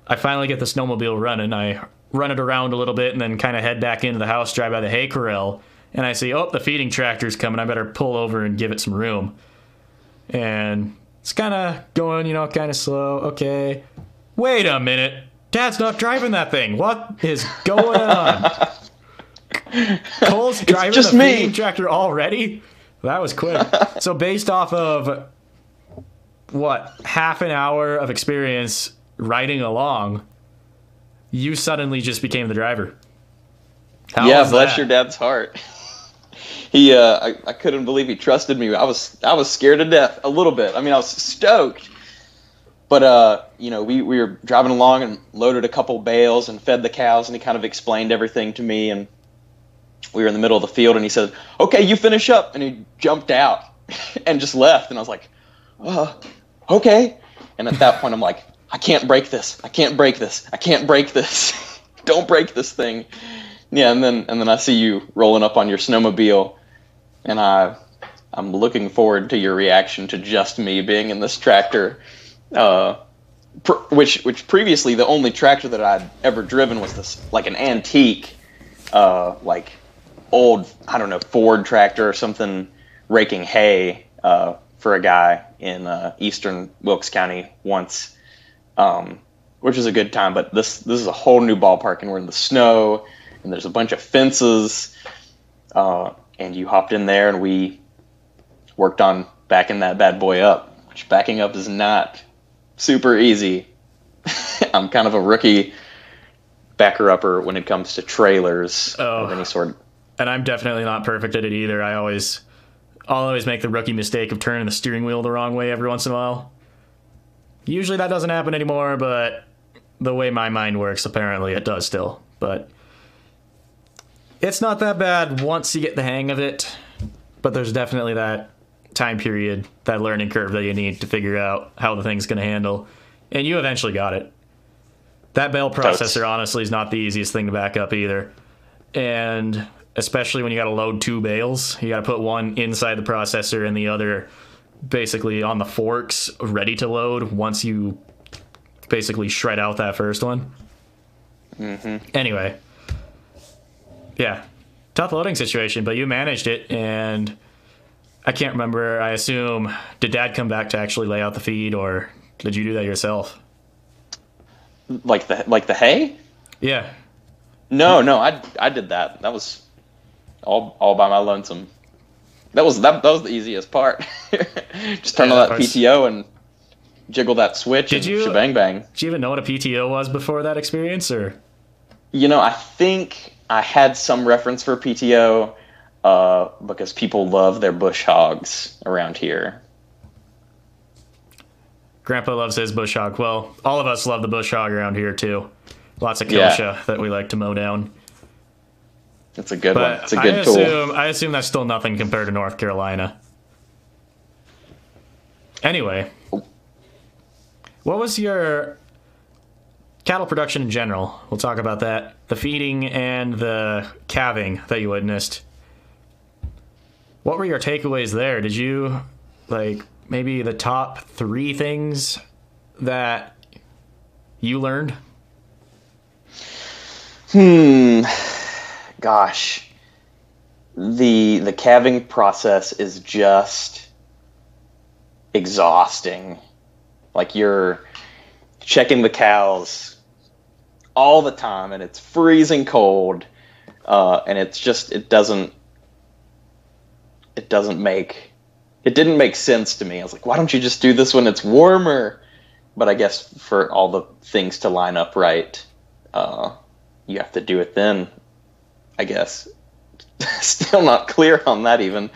I finally get the snowmobile running. I run it around a little bit and then kind of head back into the house, drive by the hay corral, and I see, oh, the feeding tractor's coming. I better pull over and give it some room. And it's kind of going, kind of slow. Okay. Wait a minute. Dad's not driving that thing. What is going on? Cole's driving the feeding tractor already? That was quick. So based off of, half an hour of experience riding along, you suddenly just became the driver. How Yeah, was bless that? your dad's heart. I couldn't believe he trusted me. I was scared to death a little bit. I mean, I was stoked. But, we were driving along and loaded a couple bales and fed the cows, and he kind of explained everything to me. And we were in the middle of the field, and he said, "Okay, you finish up." And he jumped out and just left. And I was like, okay. And at that point, I'm like, I can't break this. I can't break this. I can't break this. Don't break this thing. Yeah, and then I see you rolling up on your snowmobile, and I'm looking forward to your reaction to just me being in this tractor. Which previously the only tractor that I'd ever driven was this, like, an antique, like old, I don't know, Ford tractor or something, raking hay for a guy in eastern Wilkes County once, which was a good time. But this is a whole new ballpark, and we're in the snow, and there's a bunch of fences, and you hopped in there, and we worked on backing that bad boy up, which backing up is not super easy. I'm kind of a rookie backer-upper when it comes to trailers of any sort. And I'm definitely not perfect at it either. I'll always make the rookie mistake of turning the steering wheel the wrong way every once in a while. Usually that doesn't happen anymore, but the way my mind works, apparently it does still. But it's not that bad once you get the hang of it. But there's definitely that time period, that learning curve that you need to figure out how the thing's going to handle. And you eventually got it. That bale processor, honestly, is not the easiest thing to back up either. And especially when you got to load two bales, you got to put one inside the processor and the other basically on the forks, ready to load once you basically shred out that first one. Mm-hmm. Anyway, yeah, tough loading situation, but you managed it, and I can't remember. I assume, did Dad come back to actually lay out the feed, or did you do that yourself? Like the hay? Yeah. No, I did that. That was all by my lonesome. That was the easiest part. Just turn on that PTO and jiggle that switch and shebang bang. Did you even know what a PTO was before that experience, or? I think I had some reference for PTO because people love their bush hogs around here. Grandpa loves his bush hog. Well, all of us love the bush hog around here too. Lots of kochia that we like to mow down. It's a good one. It's a good tool. I assume that's still nothing compared to North Carolina. Anyway, what was your cattle production in general? We'll talk about that. The feeding and the calving that you witnessed. What were your takeaways there? Did you, maybe the top 3 things that you learned? Gosh. The calving process is just exhausting. Like, you're checking the cows all the time, and it's freezing cold, and it's just it didn't make sense to me. I was like, why don't you just do this when it's warmer? But I guess for all the things to line up right, you have to do it then, I guess. Still not clear on that even.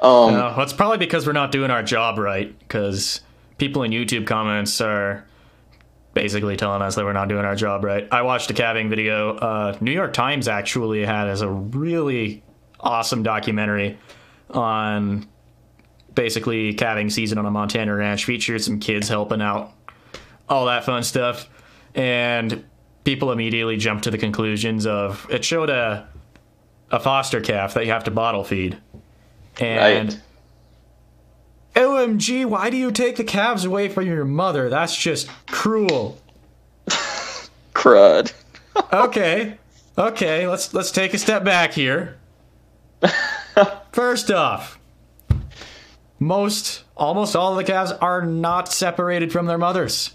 Well, it's probably because we're not doing our job right, because people in YouTube comments are basically telling us that we're not doing our job right. I watched a calving video. New York Times actually has a really awesome documentary on basically calving season on a Montana ranch. Featured some kids helping out, all that fun stuff. And people immediately jumped to the conclusions of, it showed a foster calf that you have to bottle feed. And right. OMG, why do you take the calves away from your mother? That's just cruel. Crud. Okay, let's take a step back here. First off, almost all of the calves are not separated from their mothers.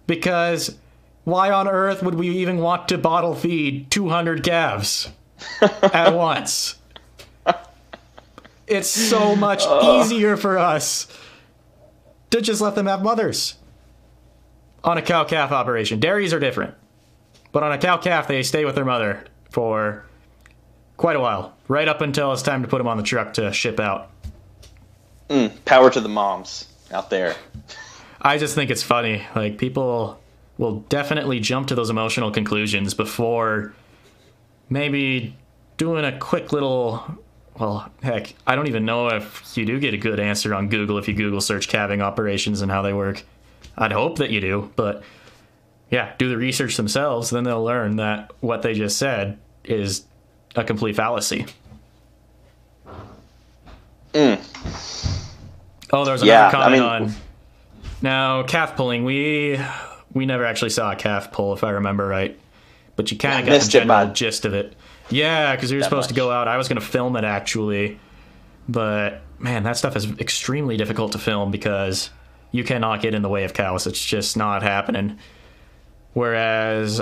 Because why on earth would we even want to bottle feed 200 calves at once? It's so much easier for us to just let them have mothers on a cow-calf operation. Dairies are different. But on a cow-calf, they stay with their mother for quite a while, right up until it's time to put them on the truck to ship out. Power to the moms out there. I just think it's funny. Like, people will definitely jump to those emotional conclusions before maybe doing a quick little... Well, heck, I don't even know if you do get a good answer on Google if you Google search calving operations and how they work. I'd hope that you do, but yeah, do the research themselves, then they'll learn that what they just said is a complete fallacy. Oh, there's another comment on... Now, calf pulling, we never actually saw a calf pull, if I remember right. But you kind of got the general gist of it. Yeah, because we were supposed to go out. I was going to film it, actually. But, man, that stuff is extremely difficult to film because you cannot get in the way of cows. It's just not happening. Whereas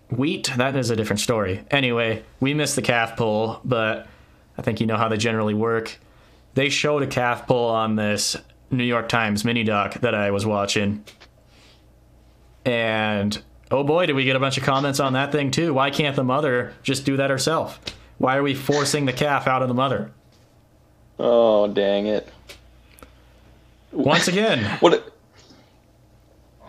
wheat, that is a different story. Anyway, we missed the calf pull, but I think you know how they generally work. They showed a calf pull on this New York Times mini doc that I was watching. And... oh boy, did we get a bunch of comments on that thing too. Why can't the mother just do that herself? Why are we forcing the calf out of the mother? Oh, dang it. Once again.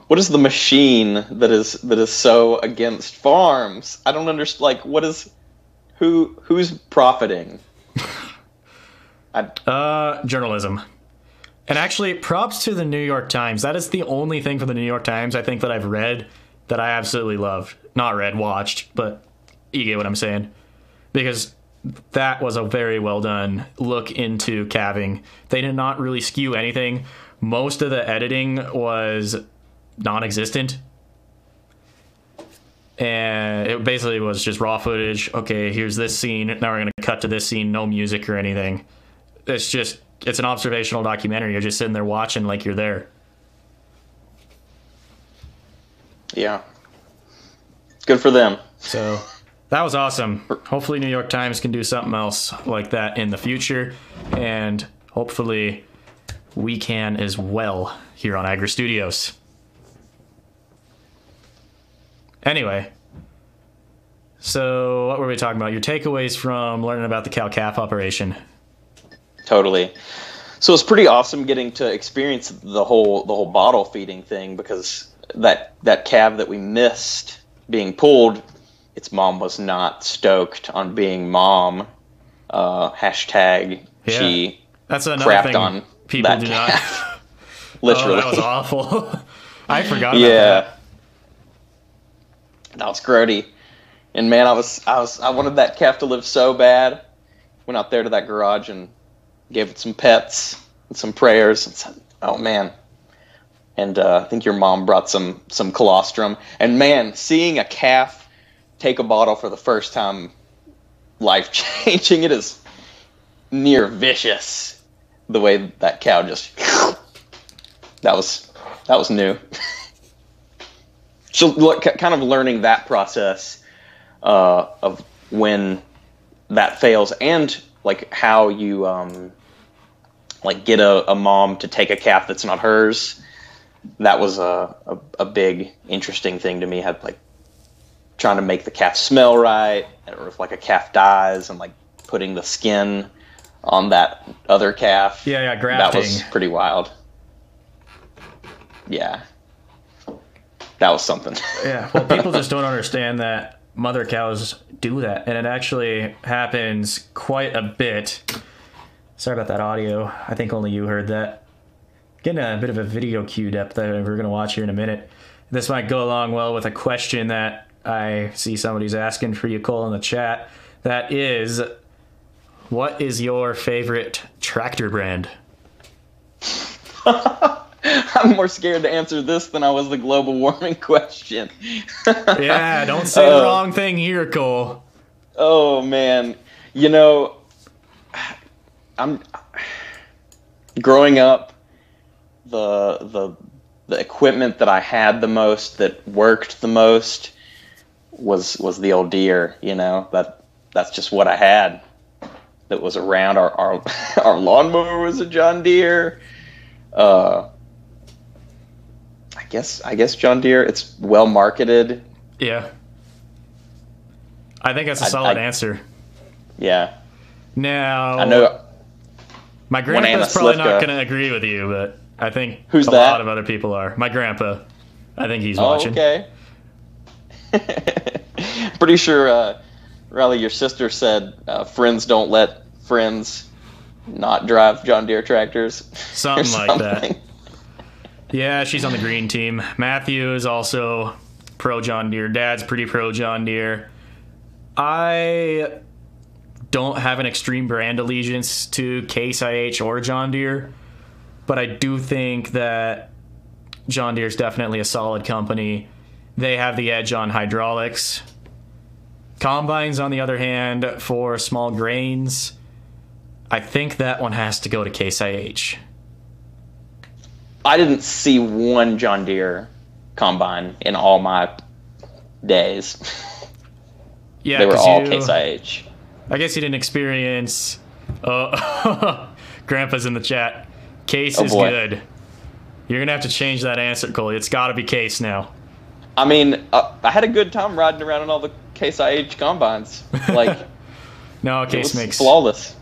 What is the machine that is so against farms? I don't understand. Like, what is... Who's profiting? Journalism. And actually, props to the New York Times. That is the only thing from the New York Times I think that I've read that I absolutely loved. Not read, watched, but you get what I'm saying. Because that was a very well done look into calving. They did not really skew anything. Most of the editing was non-existent. And it basically was just raw footage. Okay, here's this scene. Now we're going to cut to this scene. No music or anything. It's an observational documentary. You're just sitting there watching like you're there. Yeah. Good for them. So that was awesome. Hopefully New York Times can do something else like that in the future. And hopefully we can as well here on Agri Studios. Anyway. So what were we talking about? Your takeaways from learning about the cow-calf operation. Totally. So it's pretty awesome getting to experience the whole bottle feeding thing because that calf that we missed being pulled, its mom was not stoked on being mom. Hashtag yeah, she that's another crapped thing on people that do calf. not. Literally. Oh, that was awful. I forgot about that. That was grody. And man, I wanted that calf to live so bad. Went out there to that garage and gave it some pets and some prayers and said, oh man. And I think your mom brought some colostrum. And man, seeing a calf take a bottle for the first time, life-changing. It is near vicious the way that cow just... That was new. So kind of learning that process of when that fails and like how you like get a mom to take a calf that's not hers. That was a big interesting thing to me. Had like trying to make the calf smell right, or if like a calf dies and like putting the skin on that other calf. Yeah, grafting. That was pretty wild. Yeah. That was something. Yeah, well, people just don't understand that mother cows do that, and it actually happens quite a bit. Sorry about that audio. I think only you heard that. Getting a bit of a video queued up that we're going to watch here in a minute. This might go along well with a question that I see somebody's asking for you, Cole, in the chat. That is, what is your favorite tractor brand? I'm more scared to answer this than I was the global warming question. Yeah, don't say the wrong thing here, Cole. Oh, man. You know, I'm growing up, the equipment that I had the most, that worked the most, was the old Deere. You know, that's just what I had. That was around. Our lawnmower was a John Deere. I guess John Deere. It's well marketed. Yeah. I think that's a solid answer. Yeah. Now, I know. my grandpa's probably not going to agree with you, but I think Who's a that? lot of other people are. My grandpa. I think he's watching. Okay. Pretty sure, Riley, your sister said friends don't let friends not drive John Deere tractors. Something like that. Yeah, she's on the green team. Matthew is also pro John Deere. Dad's pretty pro John Deere. I don't have an extreme brand allegiance to Case IH or John Deere, but I do think that John Deere is definitely a solid company. They have the edge on hydraulics. Combines, on the other hand, for small grains, I think that one has to go to Case IH. I didn't see one John Deere combine in all my days. Yeah, they were all Case IH. I guess you didn't experience. Grandpa's in the chat. Case is good. You're gonna have to change that answer, Cole. It's got to be Case now. I mean, I had a good time riding around in all the Case IH combines. Like, no, Case makes flawless.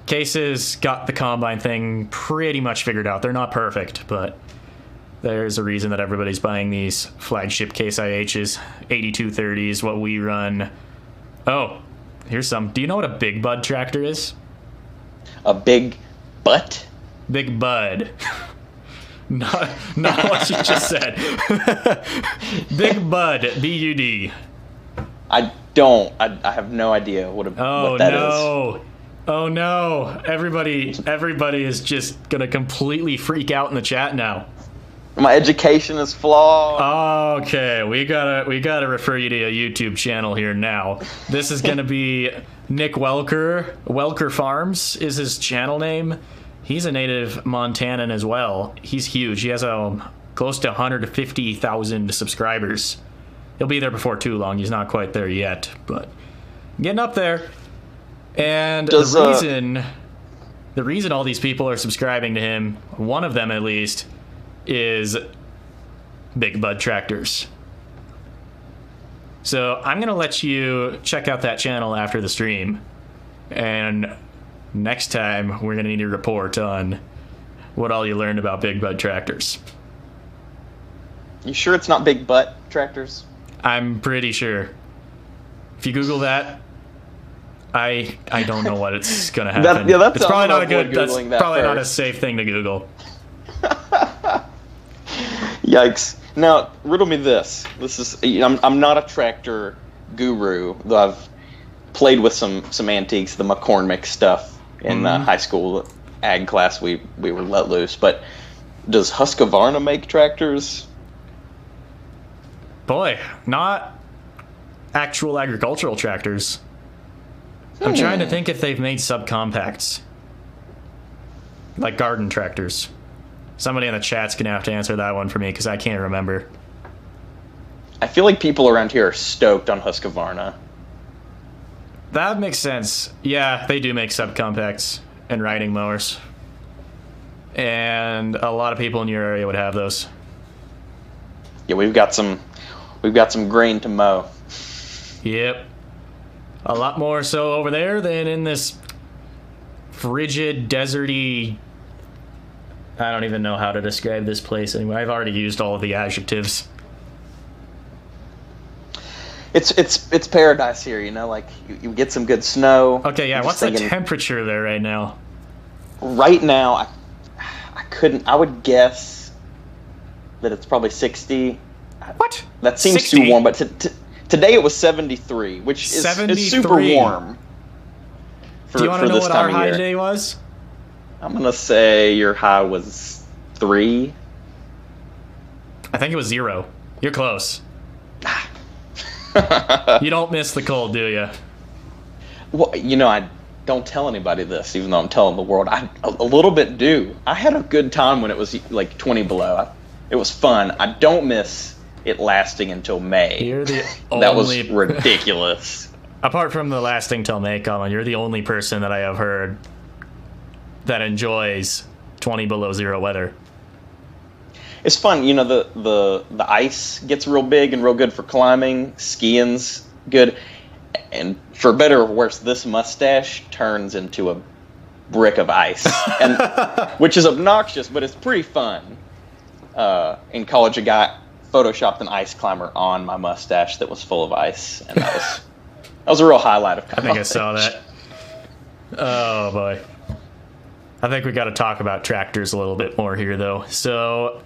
Case has got the combine thing pretty much figured out. They're not perfect, but there's a reason that everybody's buying these flagship Case IHs. 8230s, what we run. Oh, here's some. Do you know what a big bud tractor is? A big butt? Big bud. not what you just said. Big bud, B-U-D. I don't. I have no idea what that is. Oh no! Everybody is just gonna completely freak out in the chat now. My education is flawed. Okay, we gotta refer you to a YouTube channel here now. This is gonna be Nick Welker. Welker Farms is his channel name. He's a native Montanan as well. He's huge. He has close to 150,000 subscribers. He'll be there before too long. He's not quite there yet, but getting up there. And the reason all these people are subscribing to him, one of them at least, is Big Bud Tractors. So I'm going to let you check out that channel after the stream. And next time, we're going to need a report on what all you learned about Big Bud Tractors. You sure it's not Big Butt Tractors? I'm pretty sure. If you Google that, I don't know what it's gonna happen. It's probably not a good. That's probably not a safe thing to Google. Yikes! Now riddle me this. This is I'm not a tractor guru, though I've played with some antiques, the McCormick stuff in high school ag class. We were let loose. But does Husqvarna make tractors? Boy, not actual agricultural tractors. I'm trying to think if they've made subcompacts. Like garden tractors. Somebody in the chat's going to have to answer that one for me because I can't remember. I feel like people around here are stoked on Husqvarna. That makes sense. Yeah, they do make subcompacts and riding mowers. And a lot of people in your area would have those. Yeah, we've got some grain to mow. Yep. A lot more so over there than in this frigid, deserty... I don't even know how to describe this place anyway. I've already used all of the adjectives. It's paradise here, you know, like you get some good snow. Okay, yeah, what's the temperature there right now? Right now, I would guess that it's probably 60. What? That seems 60? too warm, but today it was 73, which is 73. Super warm. Do you want to know what our high day was? I'm going to say your high was 3. I think it was 0. You're close. You don't miss the cold, do you? Well, you know, I don't tell anybody this, even though I'm telling the world. I a little bit do. I had a good time when it was like 20 below. It was fun. I don't miss it lasting until May. You're the that was ridiculous. Apart from the lasting till May comment, you're the only person that I have heard that enjoys 20 below 0 weather. It's fun, you know. The ice gets real big and real good for climbing. Skiing's good. And for better or worse, this mustache turns into a brick of ice, and which is obnoxious, but it's pretty fun. In college, a guy photoshopped an ice climber on my mustache that was full of ice, and that was a real highlight of college. I think I saw that. Oh boy. I think we got to talk about tractors a little bit more here, though. So,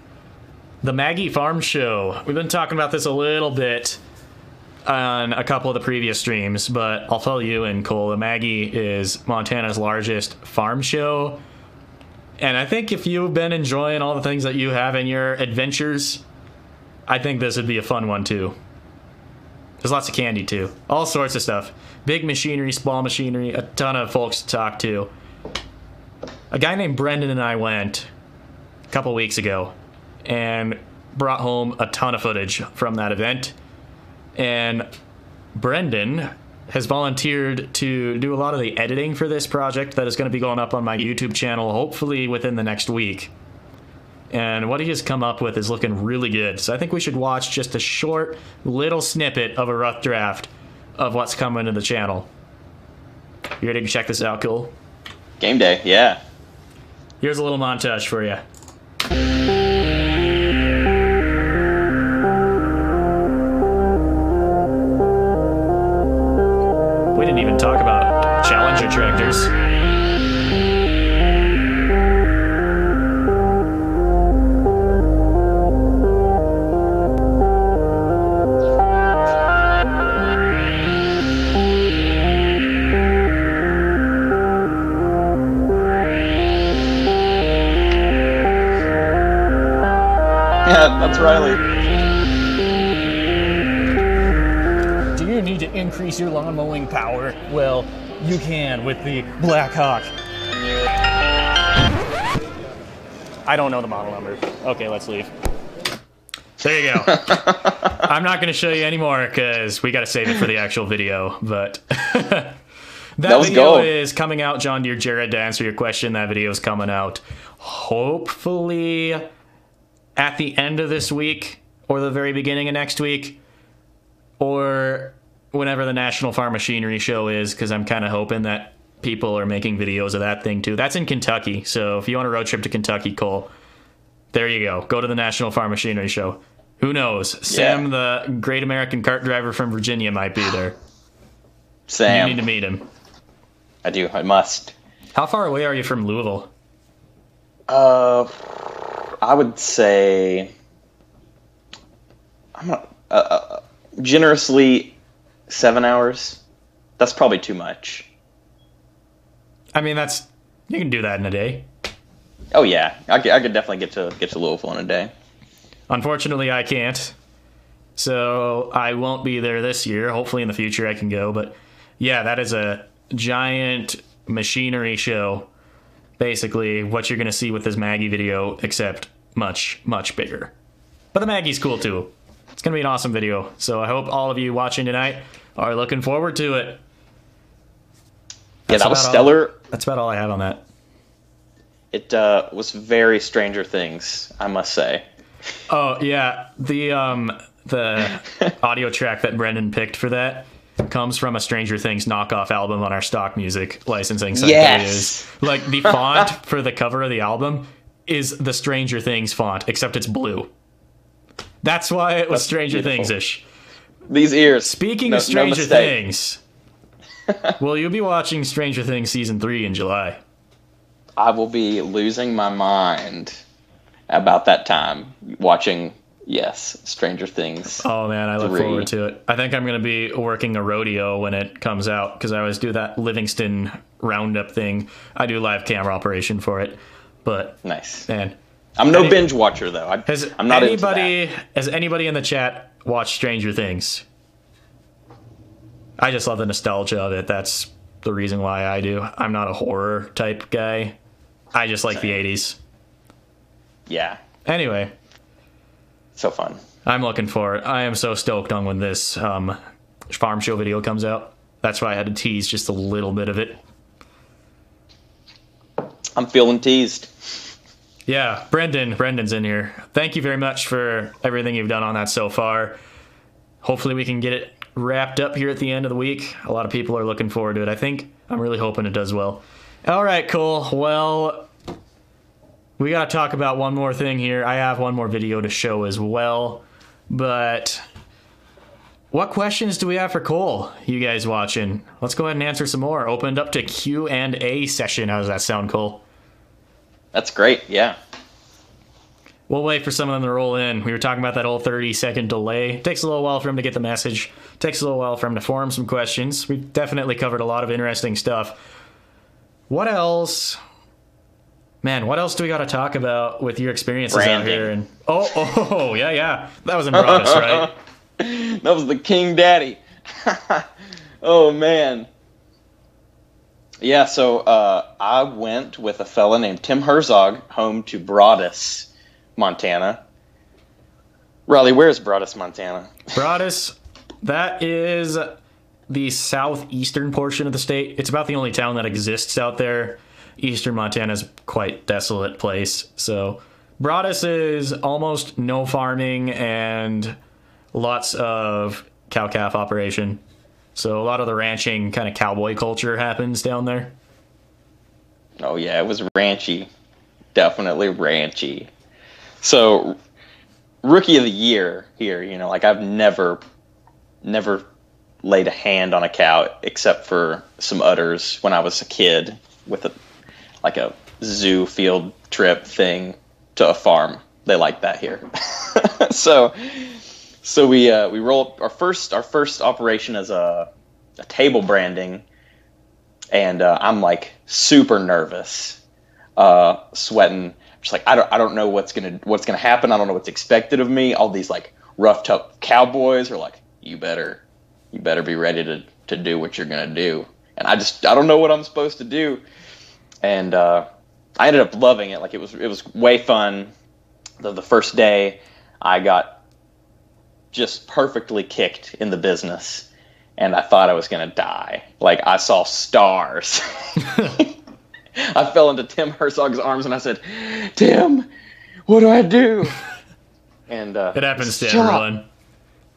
the Maggie Farm Show. We've been talking about this a little bit on a couple of the previous streams, but I'll fill you in, Cole. The Maggie is Montana's largest farm show. And I think if you've been enjoying all the things that you have in your adventures, I think this would be a fun one, too. There's lots of candy, too. All sorts of stuff. Big machinery, small machinery, a ton of folks to talk to. A guy named Brendan and I went a couple weeks ago and brought home a ton of footage from that event. And Brendan has volunteered to do a lot of the editing for this project that is going to be going up on my YouTube channel, hopefully within the next week. And what he has come up with is looking really good. So I think we should watch just a short little snippet of a rough draft of what's coming to the channel. You ready to check this out, Cole? Game day, yeah. Here's a little montage for you. We didn't even talk about Challenger tractors. Yeah, that's Riley. Do you need to increase your lawn mowing power? Well, you can with the Black Hawk. I don't know the model number. Okay, let's leave. There you go. I'm not going to show you anymore because we got to save it for the actual video, but that video is coming out, John Deere Jared, to answer your question. That video is coming out hopefully at the end of this week or the very beginning of next week or whenever the National Farm Machinery Show is, because I'm kind of hoping that people are making videos of that thing too. That's in Kentucky, so if you want a road trip to Kentucky, Cole, there you go. Go to the National Farm Machinery Show. Who knows? Yeah. Sam, the great American cart driver from Virginia, might be there. Sam. You need to meet him. I do. I must. How far away are you from Louisville? I would say generously 7 hours. That's probably too much. I mean, you can do that in a day. Oh yeah, I could definitely get to Louisville in a day. Unfortunately, I can't. So I won't be there this year. Hopefully in the future I can go. But yeah, that is a giant machinery show. Basically what you're going to see with this Maggie video, except much, much bigger. But the Maggie's cool too. It's going to be an awesome video. So I hope all of you watching tonight are looking forward to it. Yeah, that was stellar. That's about all I have on that. It was very Stranger Things, I must say. Oh, yeah. The audio track that Brendan picked for that comes from a Stranger Things knockoff album on our stock music licensing site. Yes! Like, the font for the cover of the album is the Stranger Things font, except it's blue. That's why it was Stranger Things-ish. These ears. Speaking of Stranger Things, will you be watching Stranger Things Season 3 in July? I will be losing my mind about that time watching, yes, Stranger Things. Oh, man, I look forward to it. I think I'm going to be working a rodeo when it comes out because I always do that Livingston roundup thing. I do live camera operation for it. But nice. Man, I'm no binge watcher, though. I'm not into that. Has anybody in the chat watched Stranger Things? I just love the nostalgia of it. That's the reason why I do. I'm not a horror type guy. I just like the 80s. Yeah. Anyway. So fun. I'm looking for it. I am so stoked on when this farm show video comes out. That's why I had to tease just a little bit of it. I'm feeling teased. Yeah, Brendan's in here. Thank you very much for everything you've done on that so far. Hopefully we can get it wrapped up here at the end of the week. A lot of people are looking forward to it. I'm really hoping it does well. All right, cool. Well, we got to talk about one more thing here. I have one more video to show as well. But what questions do we have for Cole, you guys watching? Let's go ahead and answer some more. Opened up to Q&A session. How does that sound, Cole? That's great, yeah. We'll wait for some of them to roll in. We were talking about that whole 30-second delay. It takes a little while for him to get the message. It takes a little while for him to form some questions. We've definitely covered a lot of interesting stuff. What else? Man, what else do we got to talk about with your experiences out here? And yeah. That was in Broadus, right? That was the King Daddy. Oh, man. Yeah, so I went with a fella named Tim Herzog home to Broadus, Montana. Riley, where's Broadus, Montana? Broadus, that is the southeastern portion of the state. It's about the only town that exists out there. Eastern Montana is quite desolate place. So Broadus is almost no farming and lots of cow-calf operation. So a lot of the ranching kind of cowboy culture happens down there. Oh, yeah, it was ranchy. Definitely ranchy. So, rookie of the year here, like I've never laid a hand on a cow except for some udders when I was a kid with a zoo field trip thing to a farm. They like that here. So we roll our first operation as a table branding, and I'm like super nervous, sweating. Just like I don't know what's gonna happen. I don't know what's expected of me. All these like rough tough cowboys are like, you better be ready to do what you're gonna do. And I don't know what I'm supposed to do. And I ended up loving it. Like it was way fun. The first day I got just perfectly kicked in the business, and I thought I was gonna die. Like I saw stars. I fell into Tim Herzog's arms and I said, "Tim, what do I do?" And it happens to everyone.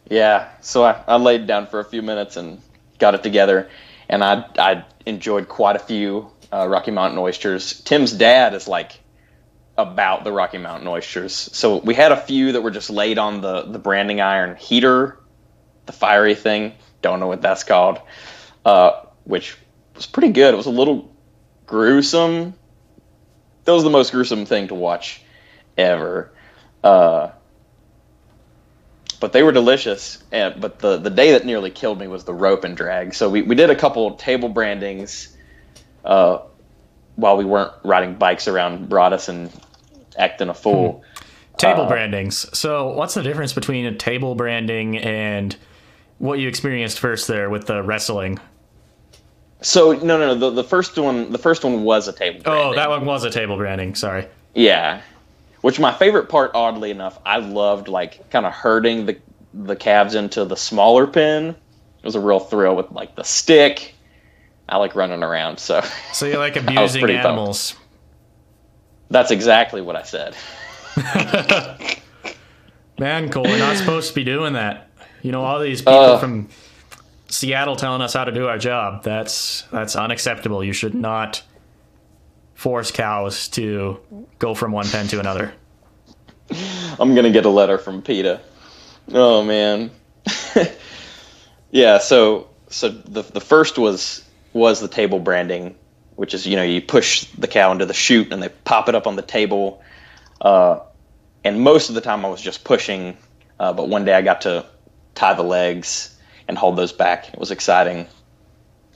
Yeah, so I laid down for a few minutes and got it together, and I enjoyed quite a few Rocky Mountain oysters. Tim's dad is like about the Rocky Mountain oysters, so we had a few that were just laid on the branding iron heater, the fiery thing. Don't know what that's called, which was pretty good. It was a little gruesome. That was the most gruesome thing to watch ever. But they were delicious. But the day that nearly killed me was the rope and drag. So we did a couple table brandings while we weren't riding bikes around Broadus and acting a fool. Table brandings. So what's the difference between a table branding and what you experienced first there with the wrestling? So no. The first one was a table branding. Oh, that one was a table branding. Sorry. Yeah, which my favorite part, oddly enough, I loved like kind of herding the calves into the smaller pen. It was a real thrill with like the stick. I like running around. So you like abusing animals. Pumped. That's exactly what I said. Man, Cole, we're not supposed to be doing that. All these people from Seattle telling us how to do our job. That's unacceptable. You should not force cows to go from one pen to another. I'm gonna get a letter from PETA. Oh man. Yeah. So the first was the table branding, which is you push the cow into the chute and they pop it up on the table. And most of the time I was just pushing, but one day I got to tie the legs and hold those back. It was exciting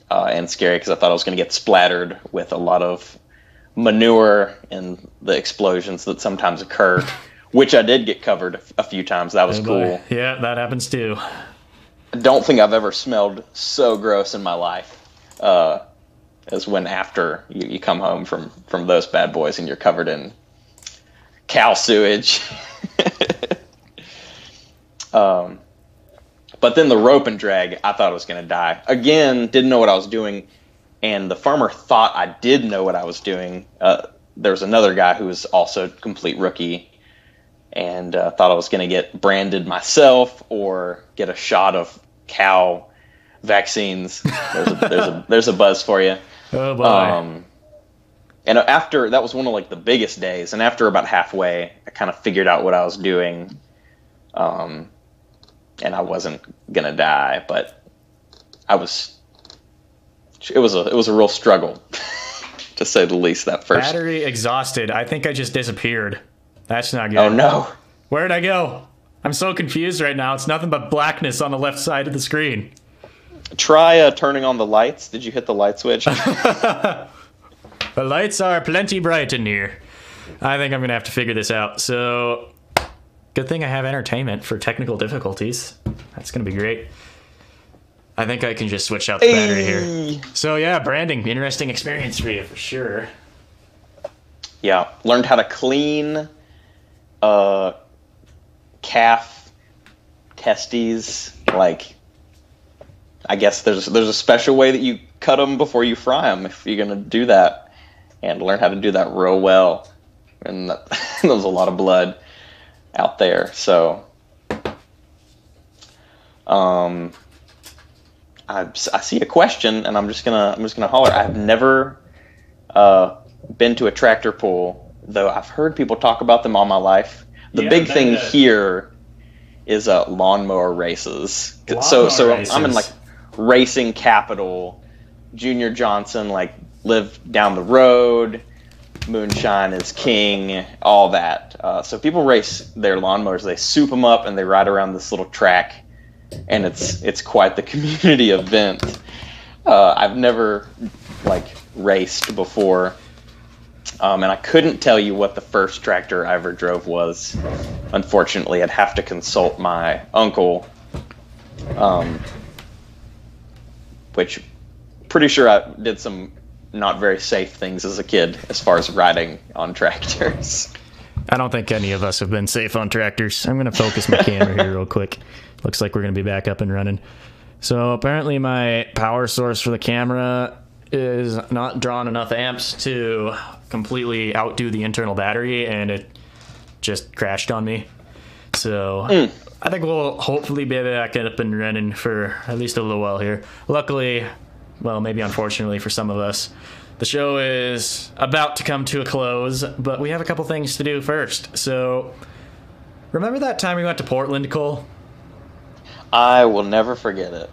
and scary because I thought I was going to get splattered with a lot of manure and the explosions that sometimes occur, which I did get covered a few times. That was cool. Yeah, that happens too. I don't think I've ever smelled so gross in my life as when after you come home from those bad boys and you're covered in cow sewage. But then the rope and drag, I thought I was going to die. Again, didn't know what I was doing, and the farmer thought I did know what I was doing. There was another guy who was also a complete rookie, and thought I was going to get branded myself or get a shot of cow vaccines. There's a buzz for you. Oh boy. And after that was one of like the biggest days, and after about halfway, I kind of figured out what I was doing, and I wasn't gonna die, but I was. It was a real struggle, to say the least. That first battery exhausted. I think I just disappeared. That's not good. Oh no! Where'd I go? I'm so confused right now. It's nothing but blackness on the left side of the screen. Try turning on the lights. Did you hit the light switch? The lights are plenty bright in here. I think I'm going to have to figure this out. So, good thing I have entertainment for technical difficulties. That's going to be great. I think I can just switch out the battery here. So, yeah, branding. Interesting experience for you, for sure. Yeah. Learned how to clean calf testes. Like, I guess there's a special way that you cut them before you fry them if you're going to do that. And learn how to do that real well. And there was a lot of blood out there. So, I see a question, and I'm just gonna holler. I've never been to a tractor pull, though I've heard people talk about them all my life. The big thing here is lawnmower races. So races. I'm in like racing capital. Junior Johnson lived down the road. Moonshine is king. All that. So people race their lawnmowers. They soup them up and they ride around this little track, and it's quite the community event. I've never raced before, and I couldn't tell you what the first tractor I ever drove was. Unfortunately, I'd have to consult my uncle, which pretty sure I did some not very safe things as a kid as far as riding on tractors. I don't think any of us have been safe on tractors. I'm going to focus my camera here real quick. Looks like we're going to be back up and running. So apparently my power source for the camera is not drawing enough amps to completely outdo the internal battery, and it just crashed on me. So I think we'll hopefully be back up and running for at least a little while here. Luckily, well, maybe unfortunately for some of us, the show is about to come to a close, but we have a couple things to do first. So, remember that time we went to Portland, Cole? I will never forget it.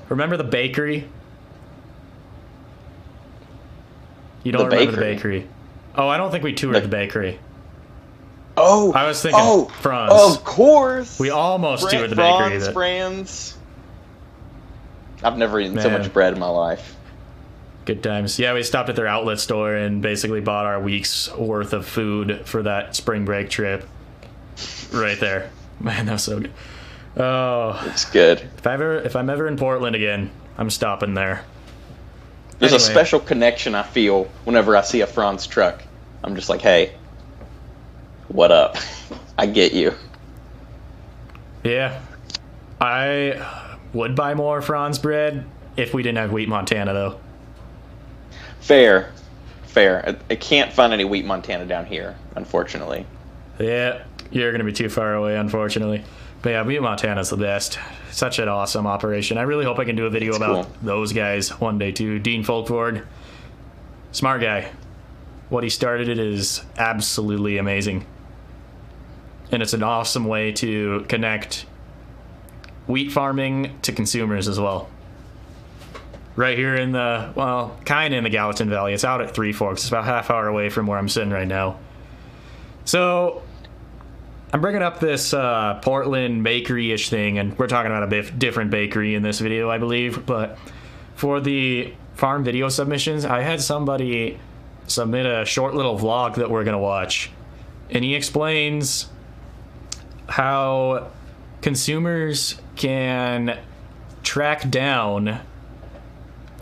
Remember the bakery? You don't remember the bakery? Oh, I don't think we toured the bakery. Oh, I was thinking Franz. Of course. We almost toured the bakery. Franz brands. I've never eaten so much bread in my life. Good times. Yeah, we stopped at their outlet store and basically bought our week's worth of food for that spring break trip. Right there. Man, that was so good. Oh. It's good. If I'm ever in Portland again, I'm stopping there. There's a special connection I feel whenever I see a Franz truck. I'm just like, hey, what up? I get you. Yeah. I would buy more Franz bread if we didn't have Wheat Montana, though. Fair. I can't find any Wheat Montana down here, unfortunately. Yeah, you're going to be too far away, unfortunately. But yeah, Wheat Montana's the best. Such an awesome operation. I really hope I can do a video about those guys one day, too. Dean Folkvord, smart guy. What he started it is absolutely amazing. And it's an awesome way to connect wheat farming to consumers as well. Right here in the, well, kind of in the Gallatin Valley. It's out at Three Forks. It's about half hour away from where I'm sitting right now. So I'm bringing up this Portland bakery-ish thing, and we're talking about a different bakery in this video, I believe. But for the farm video submissions, I had somebody submit a short little vlog that we're going to watch. And he explains how consumers can track down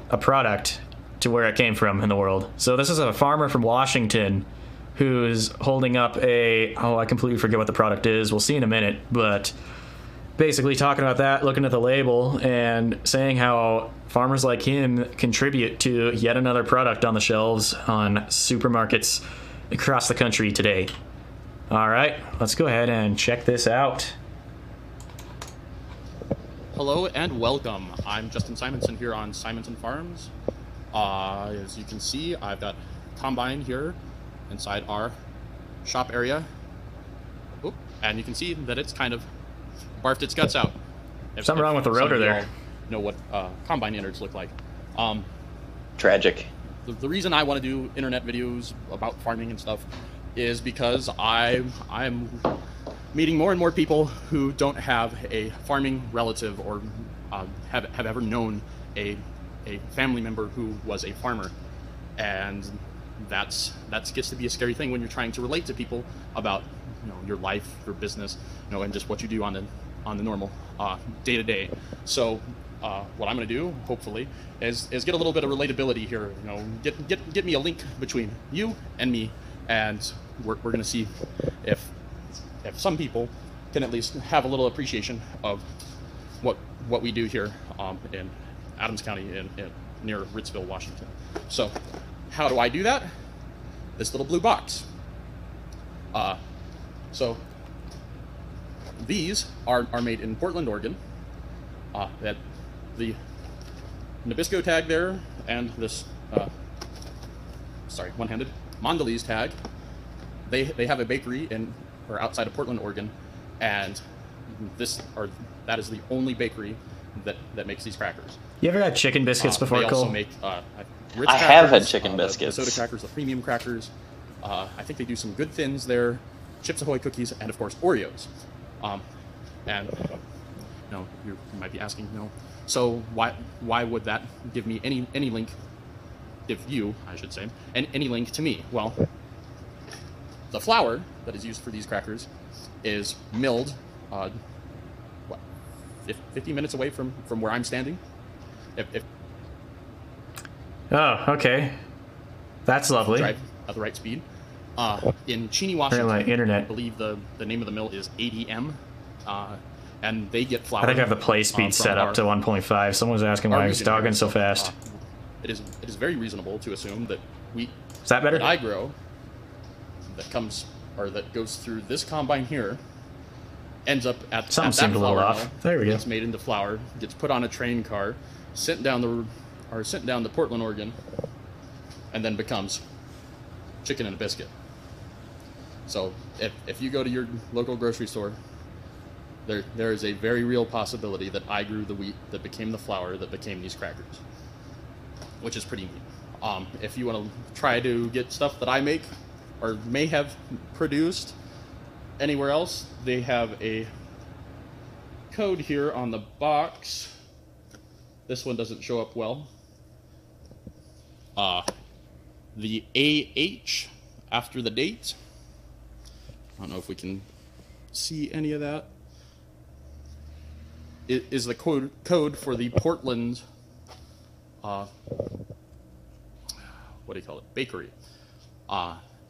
a product to where it came from in the world. So this is a farmer from Washington who's holding up I completely forget what the product is. We'll see in a minute, but basically talking about that, looking at the label and saying how farmers like him contribute to yet another product on the shelves on supermarkets across the country today. All right, let's go ahead and check this out. Hello and welcome. I'm Justin Simonson here on Simonson Farms. As you can see, I've got combine here inside our shop area. Oop, and you can see that it's kind of barfed its guts out. Something wrong with the rotor there. Know what combine innards look like. Tragic. The reason I want to do internet videos about farming and stuff is because I'm meeting more and more people who don't have a farming relative or have ever known a family member who was a farmer, and that gets to be a scary thing when you're trying to relate to people about your life, your business, and just what you do on the normal day to day. So what I'm going to do, hopefully, is get a little bit of relatability here. Get me a link between you and me, and we're going to see if some people can at least have a little appreciation of what we do here in Adams County near Ritzville, Washington. So how do I do that? This little blue box. So these are made in Portland, Oregon. That the Nabisco tag there and this one-handed Mondelez tag. They have a bakery outside of Portland, Oregon, and that is the only bakery that makes these crackers. You ever had chicken biscuits before, They Cole? also make Ritz I crackers, have had chicken biscuits. the soda crackers, the premium crackers. I think they do some good thins there, Chips Ahoy cookies, and of course Oreos. And you might be asking, so why would that give me any link? Give you, I should say, any link to me? Well, the flour that is used for these crackers is milled 50 minutes away from where I'm standing. Oh, okay. That's lovely. Drive at the right speed. In Cheney, Washington, my internet. I believe the name of the mill is ADM, and they get flour. I think I have the play speed set up to 1.5. Someone was asking why I was dogging so fast. It is very reasonable to assume that wheat Is that better? that I grow that goes through this combine here ends up at Something that seemed a little flour off. mill, There we go. gets made into flour, gets put on a train car, sent down to Portland, Oregon, and then becomes chicken and a biscuit. So if you go to your local grocery store, there is a very real possibility that I grew the wheat that became the flour that became these crackers, which is pretty neat. If you want to try to get stuff that I make or may have produced anywhere else, they have a code here on the box. This one doesn't show up well. The AH after the date. I don't know if we can see any of that. It is the code for the Portland, what do you call it, bakery.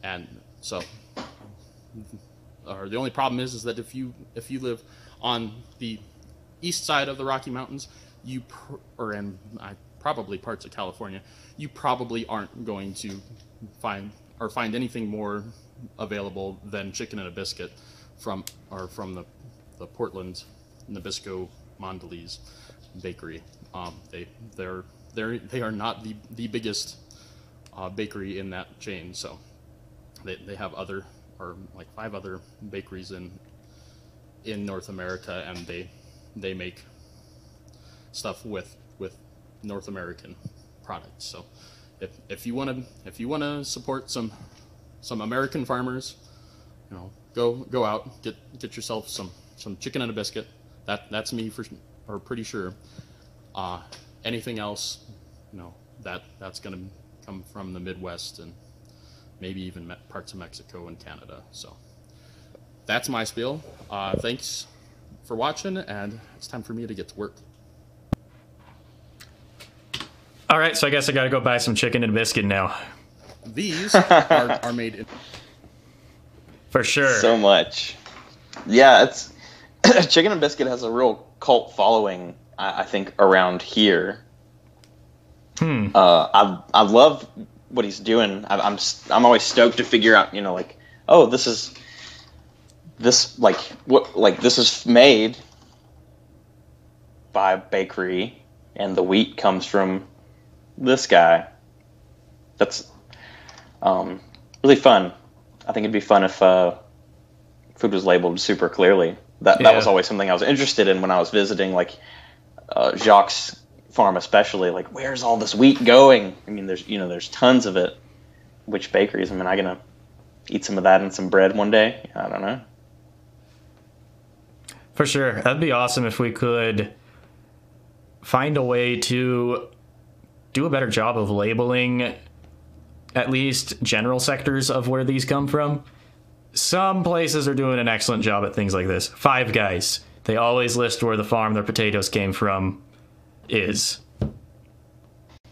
And so, the only problem is that if you live on the east side of the Rocky Mountains, probably parts of California, you probably aren't going to find anything more available than chicken and a biscuit from the Portland Nabisco Mondelez bakery. They are not the biggest bakery in that chain, so they have like 5 other bakeries in North America, and they make stuff with North American products. So if you want to support some American farmers, go out, get yourself some chicken and a biscuit. That's me pretty sure. Anything else, that's going to come from the Midwest and maybe even parts of Mexico and Canada. So that's my spiel. Thanks for watching, and it's time for me to get to work. All right, so I guess I got to go buy some chicken and biscuit now. These are made in... For sure. So much. Yeah, it's chicken and biscuit has a real cult following, I think, around here. I love what he's doing. I'm always stoked to figure out, this is made by a bakery, and the wheat comes from this guy. That's really fun. I think it'd be fun if food was labeled super clearly. That was always something I was interested in when I was visiting, like Jacques' farm especially. Like, where's all this wheat going? I mean, there's tons of it. Which bakeries? I mean, I'm gonna eat some of that and some bread one day. I don't know. For sure. That'd be awesome if we could find a way to do a better job of labeling at least general sectors of where these come from. Some places are doing an excellent job at things like this. Five Guys. They always list where the farm their potatoes came from is.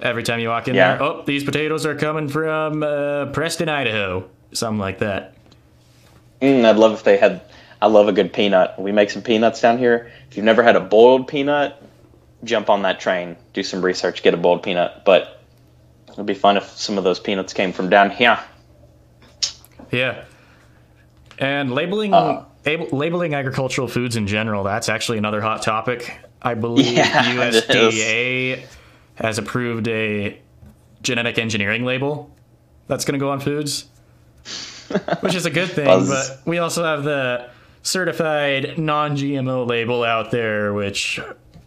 Every time you walk in there, oh, these potatoes are coming from Preston, Idaho. Something like that. I'd love if they had... I love a good peanut. We make some peanuts down here. If you've never had a boiled peanut, jump on that train. Do some research, get a boiled peanut. But it would be fun if some of those peanuts came from down here. Yeah. And labeling agricultural foods in general, that's actually another hot topic. I believe USDA has approved a genetic engineering label that's going to go on foods, which is a good thing. But we also have the certified non-GMO label out there, which,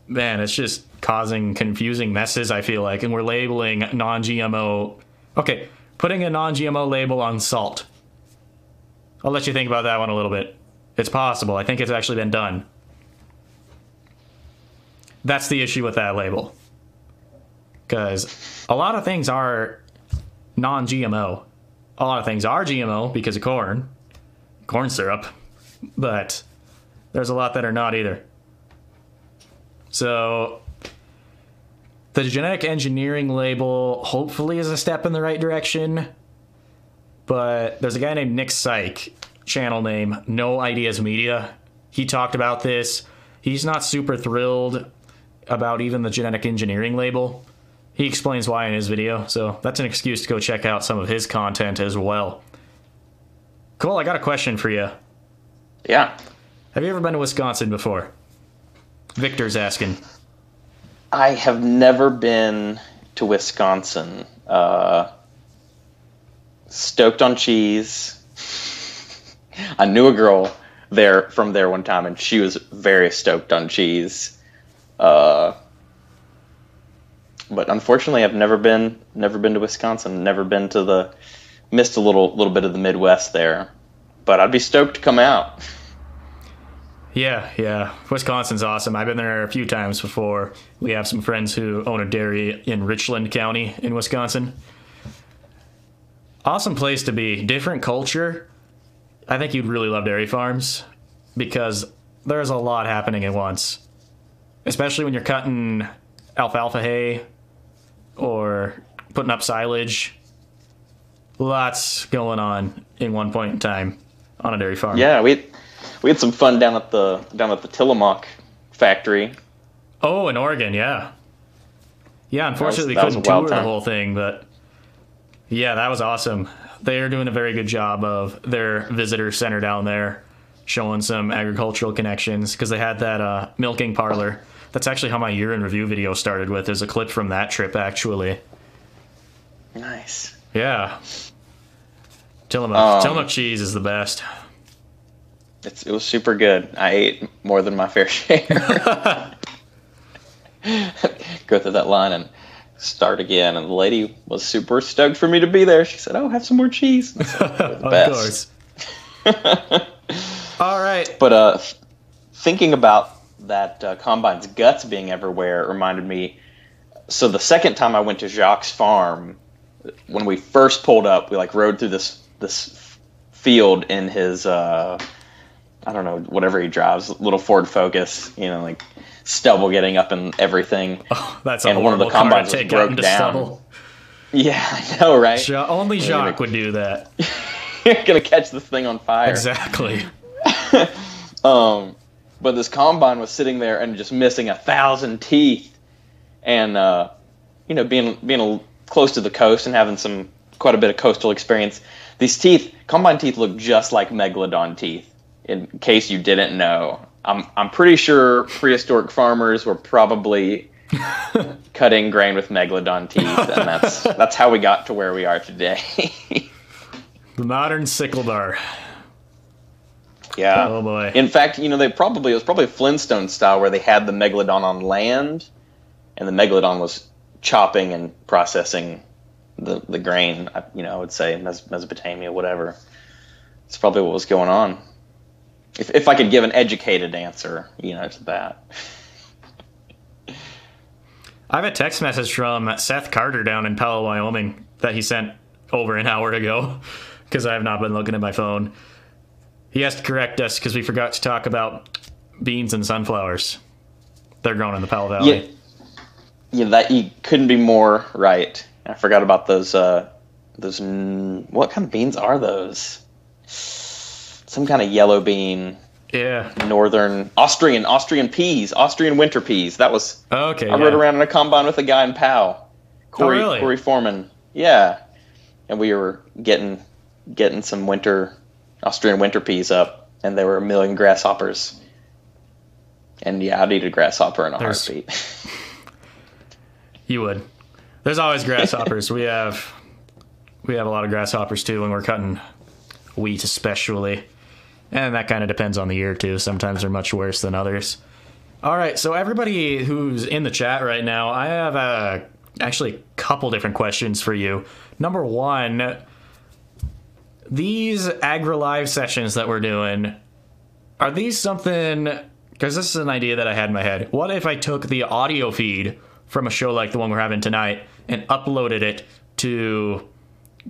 man, it's just causing confusing messes, I feel like. And we're labeling non-GMO. Okay, putting a non-GMO label on salt. I'll let you think about that one a little bit. It's possible. I think it's actually been done. That's the issue with that label. Because a lot of things are non-GMO. A lot of things are GMO because of corn syrup. But there's a lot that are not either. So the genetic engineering label hopefully is a step in the right direction. But there's a guy named Nick Syke, channel name No Ideas Media. He talked about this. He's not super thrilled about even the genetic engineering label. He explains why in his video, so that's an excuse to go check out some of his content as well. Cole, I got a question for you. Yeah. Have you ever been to Wisconsin before? Victor's asking. I have never been to Wisconsin. Stoked on cheese. I knew a girl from there one time, and she was very stoked on cheese. But unfortunately, I've never been to Wisconsin. Missed a little bit of the Midwest there. But I'd be stoked to come out. Yeah. Wisconsin's awesome. I've been there a few times before. We have some friends who own a dairy in Richland County in Wisconsin. Awesome place to be. Different culture. I think you'd really love dairy farms because there's a lot happening at once. Especially when you're cutting alfalfa hay or putting up silage. Lots going on in one point in time on a dairy farm. Yeah, we had some fun down at the Tillamook factory. Oh, in Oregon, yeah. Yeah, unfortunately we couldn't tour the whole thing, but yeah, that was awesome. They're doing a very good job of their visitor center down there, showing some agricultural connections, because they had that milking parlor. That's actually how my year in review video started with. There's a clip from that trip, actually. Nice. Yeah. Tillamook cheese is the best. It was super good. I ate more than my fair share. Go through that line and start again. And the lady was super stoked for me to be there. She said, "Oh, have some more cheese." I said, of course. All right. But thinking about that combine's guts being everywhere reminded me. So the second time I went to Jacques' farm, when we first pulled up, we rode through this field in his I don't know, whatever he drives, little Ford Focus, stubble getting up and everything. Oh, that's and one of the combines was broke down. Stubble. Yeah, I know, right? Only Jacques would do that. You're gonna catch this thing on fire. Exactly. But this combine was sitting there and just missing 1,000 teeth, and being close to the coast and having quite a bit of coastal experience, these combine teeth look just like megalodon teeth. In case you didn't know, I'm pretty sure prehistoric farmers were probably cutting grain with megalodon teeth, and that's how we got to where we are today. The modern sickle bar. Yeah. Oh boy. In fact, it was probably Flintstone style where they had the megalodon on land, and the megalodon was chopping and processing the grain. I would say Mesopotamia, whatever. It's probably what was going on. If I could give an educated answer, to that. I have a text message from Seth Carter down in Powell, Wyoming that he sent over an hour ago because I have not been looking at my phone. He has to correct us because we forgot to talk about beans and sunflowers. They're grown in the Powell Valley. Yeah, that you couldn't be more right. I forgot about those. What kind of beans are those? Some kind of yellow bean. Yeah. Northern Austrian peas, Austrian winter peas. That was okay. I rode around in a combine with a guy in Powell, Corey Foreman. Yeah, and we were getting some Austrian winter peas up, and there were a million grasshoppers. And yeah, I'd eat a grasshopper in a heartbeat. You would. There's always grasshoppers. we have a lot of grasshoppers too when we're cutting wheat, especially. And that kind of depends on the year, too. Sometimes they're much worse than others. All right, so everybody who's in the chat right now, I have actually a couple different questions for you. Number one, these AgriLive sessions that we're doing, are these something... Because this is an idea that I had in my head. What if I took the audio feed from a show like the one we're having tonight and uploaded it to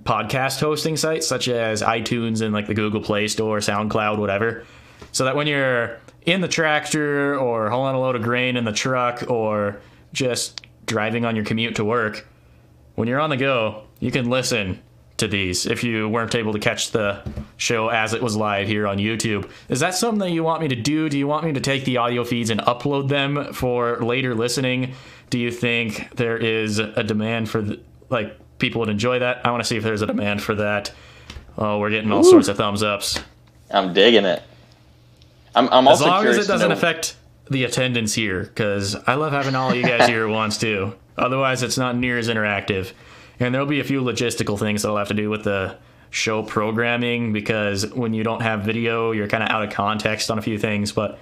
podcast hosting sites such as iTunes and like the Google Play Store, SoundCloud, whatever, so that when you're in the tractor or hauling a load of grain in the truck or just driving on your commute to work, when you're on the go, you can listen to these if you weren't able to catch the show as it was live here on YouTube. Is that something that you want me to do? Do you want me to take the audio feeds and upload them for later listening? Do you think there is a demand for people would enjoy that? I want to see if there's a demand for that. Oh, we're getting all sorts of thumbs ups. I'm digging it. I'm also curious. As long as it doesn't know... affect the attendance here, because I love having all you guys here at once too. Otherwise, it's not near as interactive. And there'll be a few logistical things that'll have to do with the show programming, because when you don't have video, you're kind of out of context on a few things, but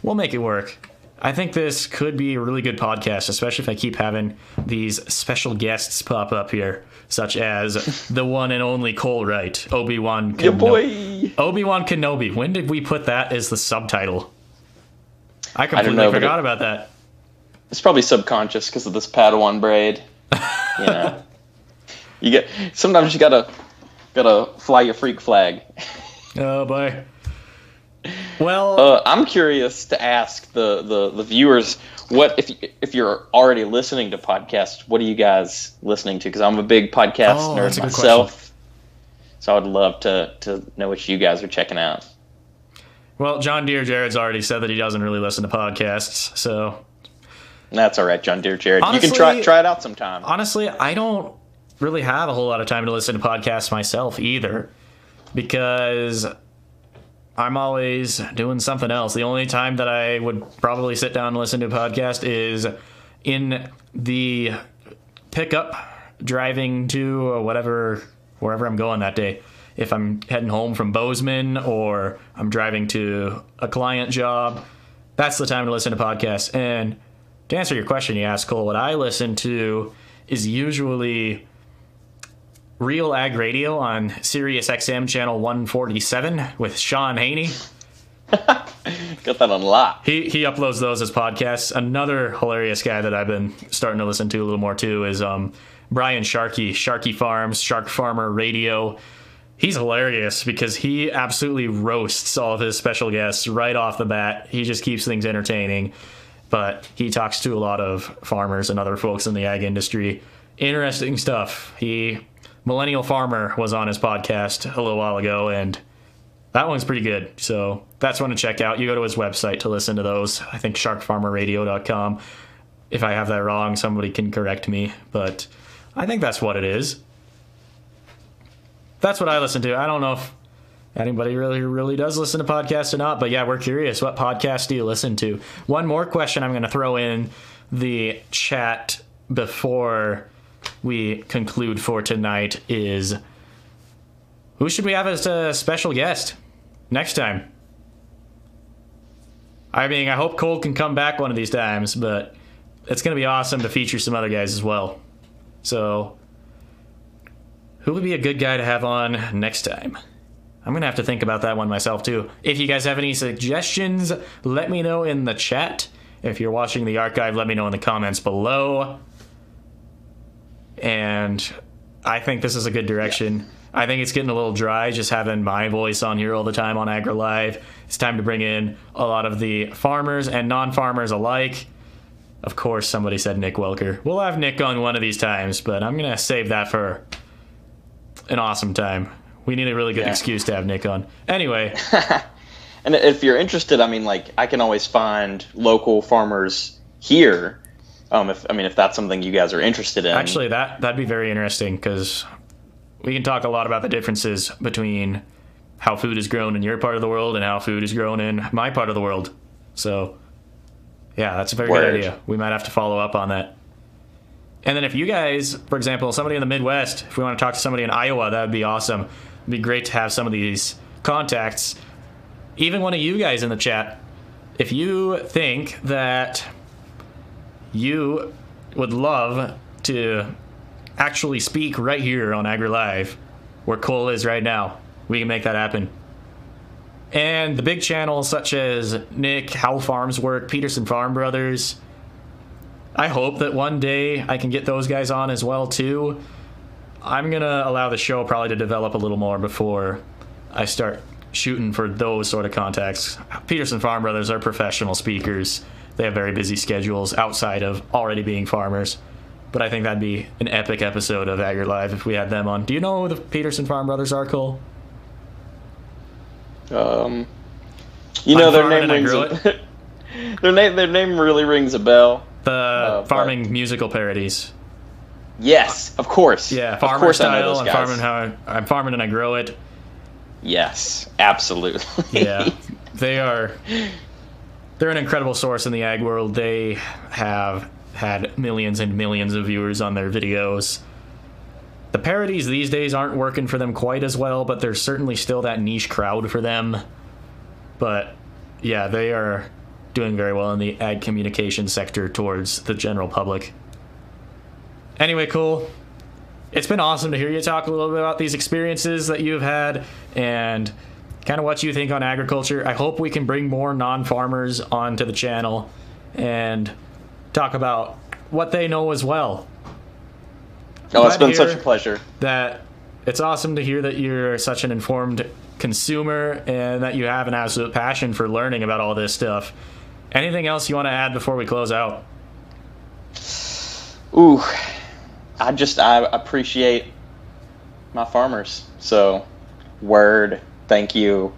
we'll make it work. I think this could be a really good podcast, especially if I keep having these special guests pop up here, such as the one and only Cole Wright, Obi-Wan Kenobi. Your boy! Obi-Wan Kenobi. When did we put that as the subtitle? I completely forgot about that. It's probably subconscious because of this Padawan braid. Sometimes you gotta fly your freak flag. Oh boy. Well, I'm curious to ask the viewers, what if you're already listening to podcasts, what are you guys listening to? Because I'm a big podcast nerd myself, so I would love to know what you guys are checking out. Well, John Deere Jared's already said that he doesn't really listen to podcasts, so that's all right, John Deere Jared. Honestly, you can try it out sometime. Honestly, I don't really have a whole lot of time to listen to podcasts myself either, because I'm always doing something else. The only time that I would probably sit down and listen to a podcast is in the pickup, driving to or wherever I'm going that day. If I'm heading home from Bozeman or I'm driving to a client job, that's the time to listen to podcasts. And to answer your question you asked, Cole, what I listen to is usually Real Ag Radio on Sirius XM channel 147 with Sean Haney. Got that on lock. He uploads those as podcasts. Another hilarious guy that I've been starting to listen to a little more too is Brian Sharkey, Sharkey Farms, Shark Farmer Radio. He's hilarious because he absolutely roasts all of his special guests right off the bat. He just keeps things entertaining, but he talks to a lot of farmers and other folks in the ag industry. Interesting stuff. Millennial Farmer was on his podcast a little while ago, and that one's pretty good. So that's one to check out. You go to his website to listen to those. I think sharkfarmerradio.com. If I have that wrong, somebody can correct me, but I think that's what it is. That's what I listen to. I don't know if anybody really does listen to podcasts or not. But yeah, we're curious. What podcasts do you listen to? One more question I'm going to throw in the chat before we conclude for tonight is, who should we have as a special guest next time? I mean, I hope Cole can come back one of these times, but it's going to be awesome to feature some other guys as well. So, who would be a good guy to have on next time? I'm going to have to think about that one myself, too. If you guys have any suggestions, let me know in the chat. If you're watching the archive, let me know in the comments below. And I think this is a good direction. Yeah. I think it's getting a little dry just having my voice on here all the time on AgriLive. It's time to bring in a lot of the farmers and non-farmers alike. Of course, somebody said Nick Welker. We'll have Nick on one of these times, but I'm going to save that for an awesome time. We need a really good excuse to have Nick on. Anyway. And if you're interested, I mean, like, I can always find local farmers here. If that's something you guys are interested in. Actually, that'd be very interesting, because we can talk a lot about the differences between how food is grown in your part of the world and how food is grown in my part of the world. So, yeah, that's a very good idea. We might have to follow up on that. And then if you guys, for example, somebody in the Midwest, if we want to talk to somebody in Iowa, that would be awesome. It'd be great to have some of these contacts. Even one of you guys in the chat, if you think that you would love to actually speak right here on AgriLive, where Cole is right now, we can make that happen. And the big channels such as Nick, How Farms Work, Peterson Farm Brothers, I hope that one day I can get those guys on as well too. I'm gonna allow the show probably to develop a little more before I start shooting for those sort of contacts. Peterson Farm Brothers are professional speakers. They have very busy schedules outside of already being farmers. But I think that'd be an epic episode of AgriLive if we had them on. Do you know who the Peterson Farm Brothers are, Cole? Their name really rings a bell. The farming musical parodies. Yes, of course. Yeah, Farmer Style. I'm farming and I grow it. Yes, absolutely. Yeah, they're an incredible source in the ag world. They have had millions and millions of viewers on their videos. The parodies these days aren't working for them quite as well, but there's certainly still that niche crowd for them. But yeah, they are doing very well in the ag communication sector towards the general public. Anyway, Cole, it's been awesome to hear you talk a little bit about these experiences that you've had and kind of what you think on agriculture. I hope we can bring more non-farmers onto the channel and talk about what they know as well. Oh, it's been such a pleasure. That it's awesome to hear that you're such an informed consumer and that you have an absolute passion for learning about all this stuff. Anything else you want to add before we close out? Ooh, I appreciate my farmers. So, thank you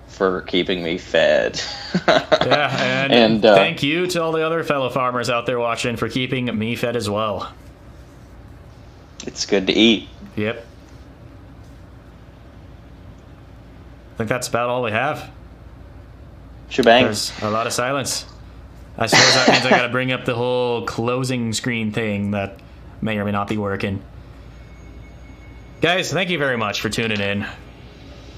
for keeping me fed. Yeah, and thank you to all the other fellow farmers out there watching for keeping me fed as well. It's good to eat. Yep. I think that's about all we have. Shebang. There's a lot of silence. I suppose that means I gotta bring up the whole closing screen thing that may or may not be working. Guys, thank you very much for tuning in.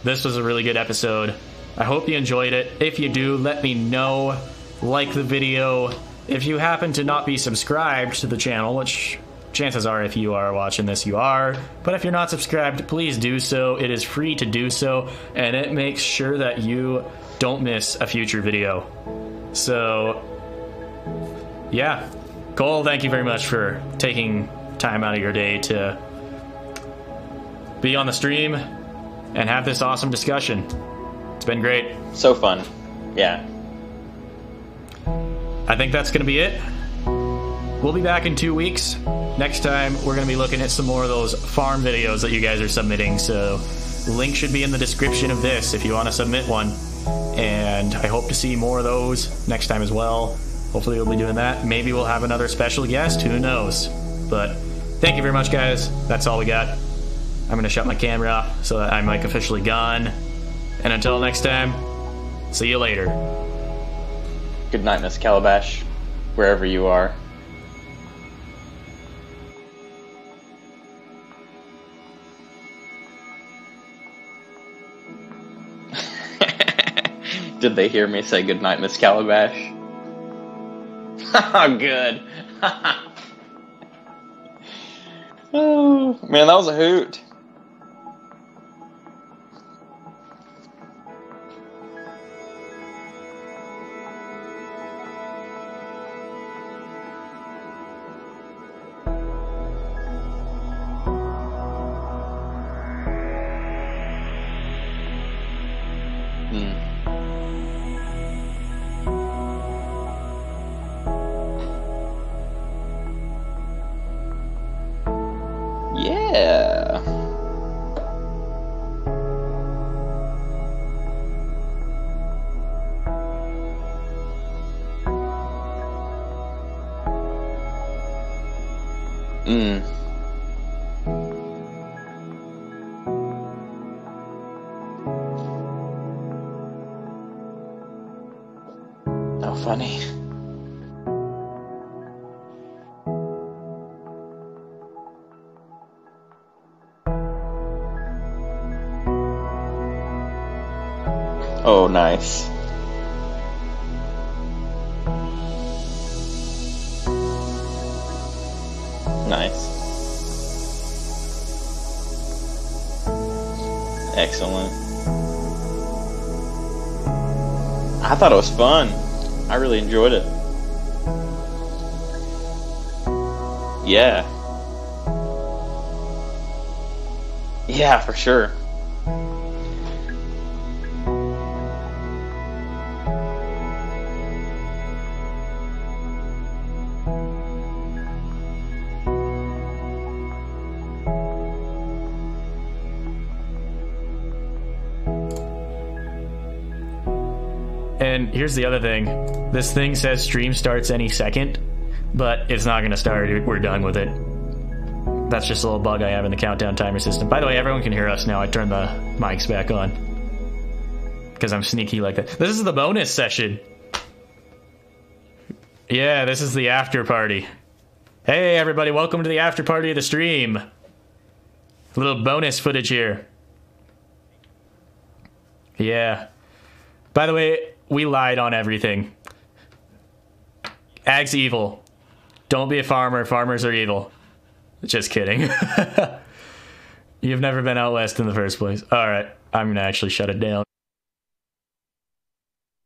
This was a really good episode. I hope you enjoyed it. If you do, let me know. Like the video. If you happen to not be subscribed to the channel, which chances are if you are watching this you are, but if you're not subscribed, please do so. It is free to do so, and it makes sure that you don't miss a future video. So, yeah. Cole, thank you very much for taking time out of your day to be on the stream and have this awesome discussion. It's been great. So fun. Yeah. I think that's going to be it. We'll be back in 2 weeks. Next time, we're going to be looking at some more of those farm videos that you guys are submitting. So, the link should be in the description of this if you want to submit one. And I hope to see more of those next time as well. Hopefully, we'll be doing that. Maybe we'll have another special guest. Who knows? But thank you very much, guys. That's all we got. I'm going to shut my camera off so that I'm like officially gone. And until next time, see you later. Good night, Miss Calabash, wherever you are. Did they hear me say good night, Miss Calabash? Good. Oh, man, that was a hoot. Yeah. Oh, funny. Oh, nice. Nice. Excellent. I thought it was fun. I really enjoyed it. Yeah. Yeah, for sure. And here's the other thing. This thing says stream starts any second, but it's not going to start. We're done with it. That's just a little bug I have in the countdown timer system. By the way, everyone can hear us now. I turned the mics back on because I'm sneaky like that. This is the bonus session. Yeah, this is the after party. Hey, everybody. Welcome to the after party of the stream. A little bonus footage here. Yeah. By the way, we lied on everything. Ag's evil. Don't be a farmer. Farmers are evil. Just kidding. You've never been out west in the first place. All right. I'm going to actually shut it down.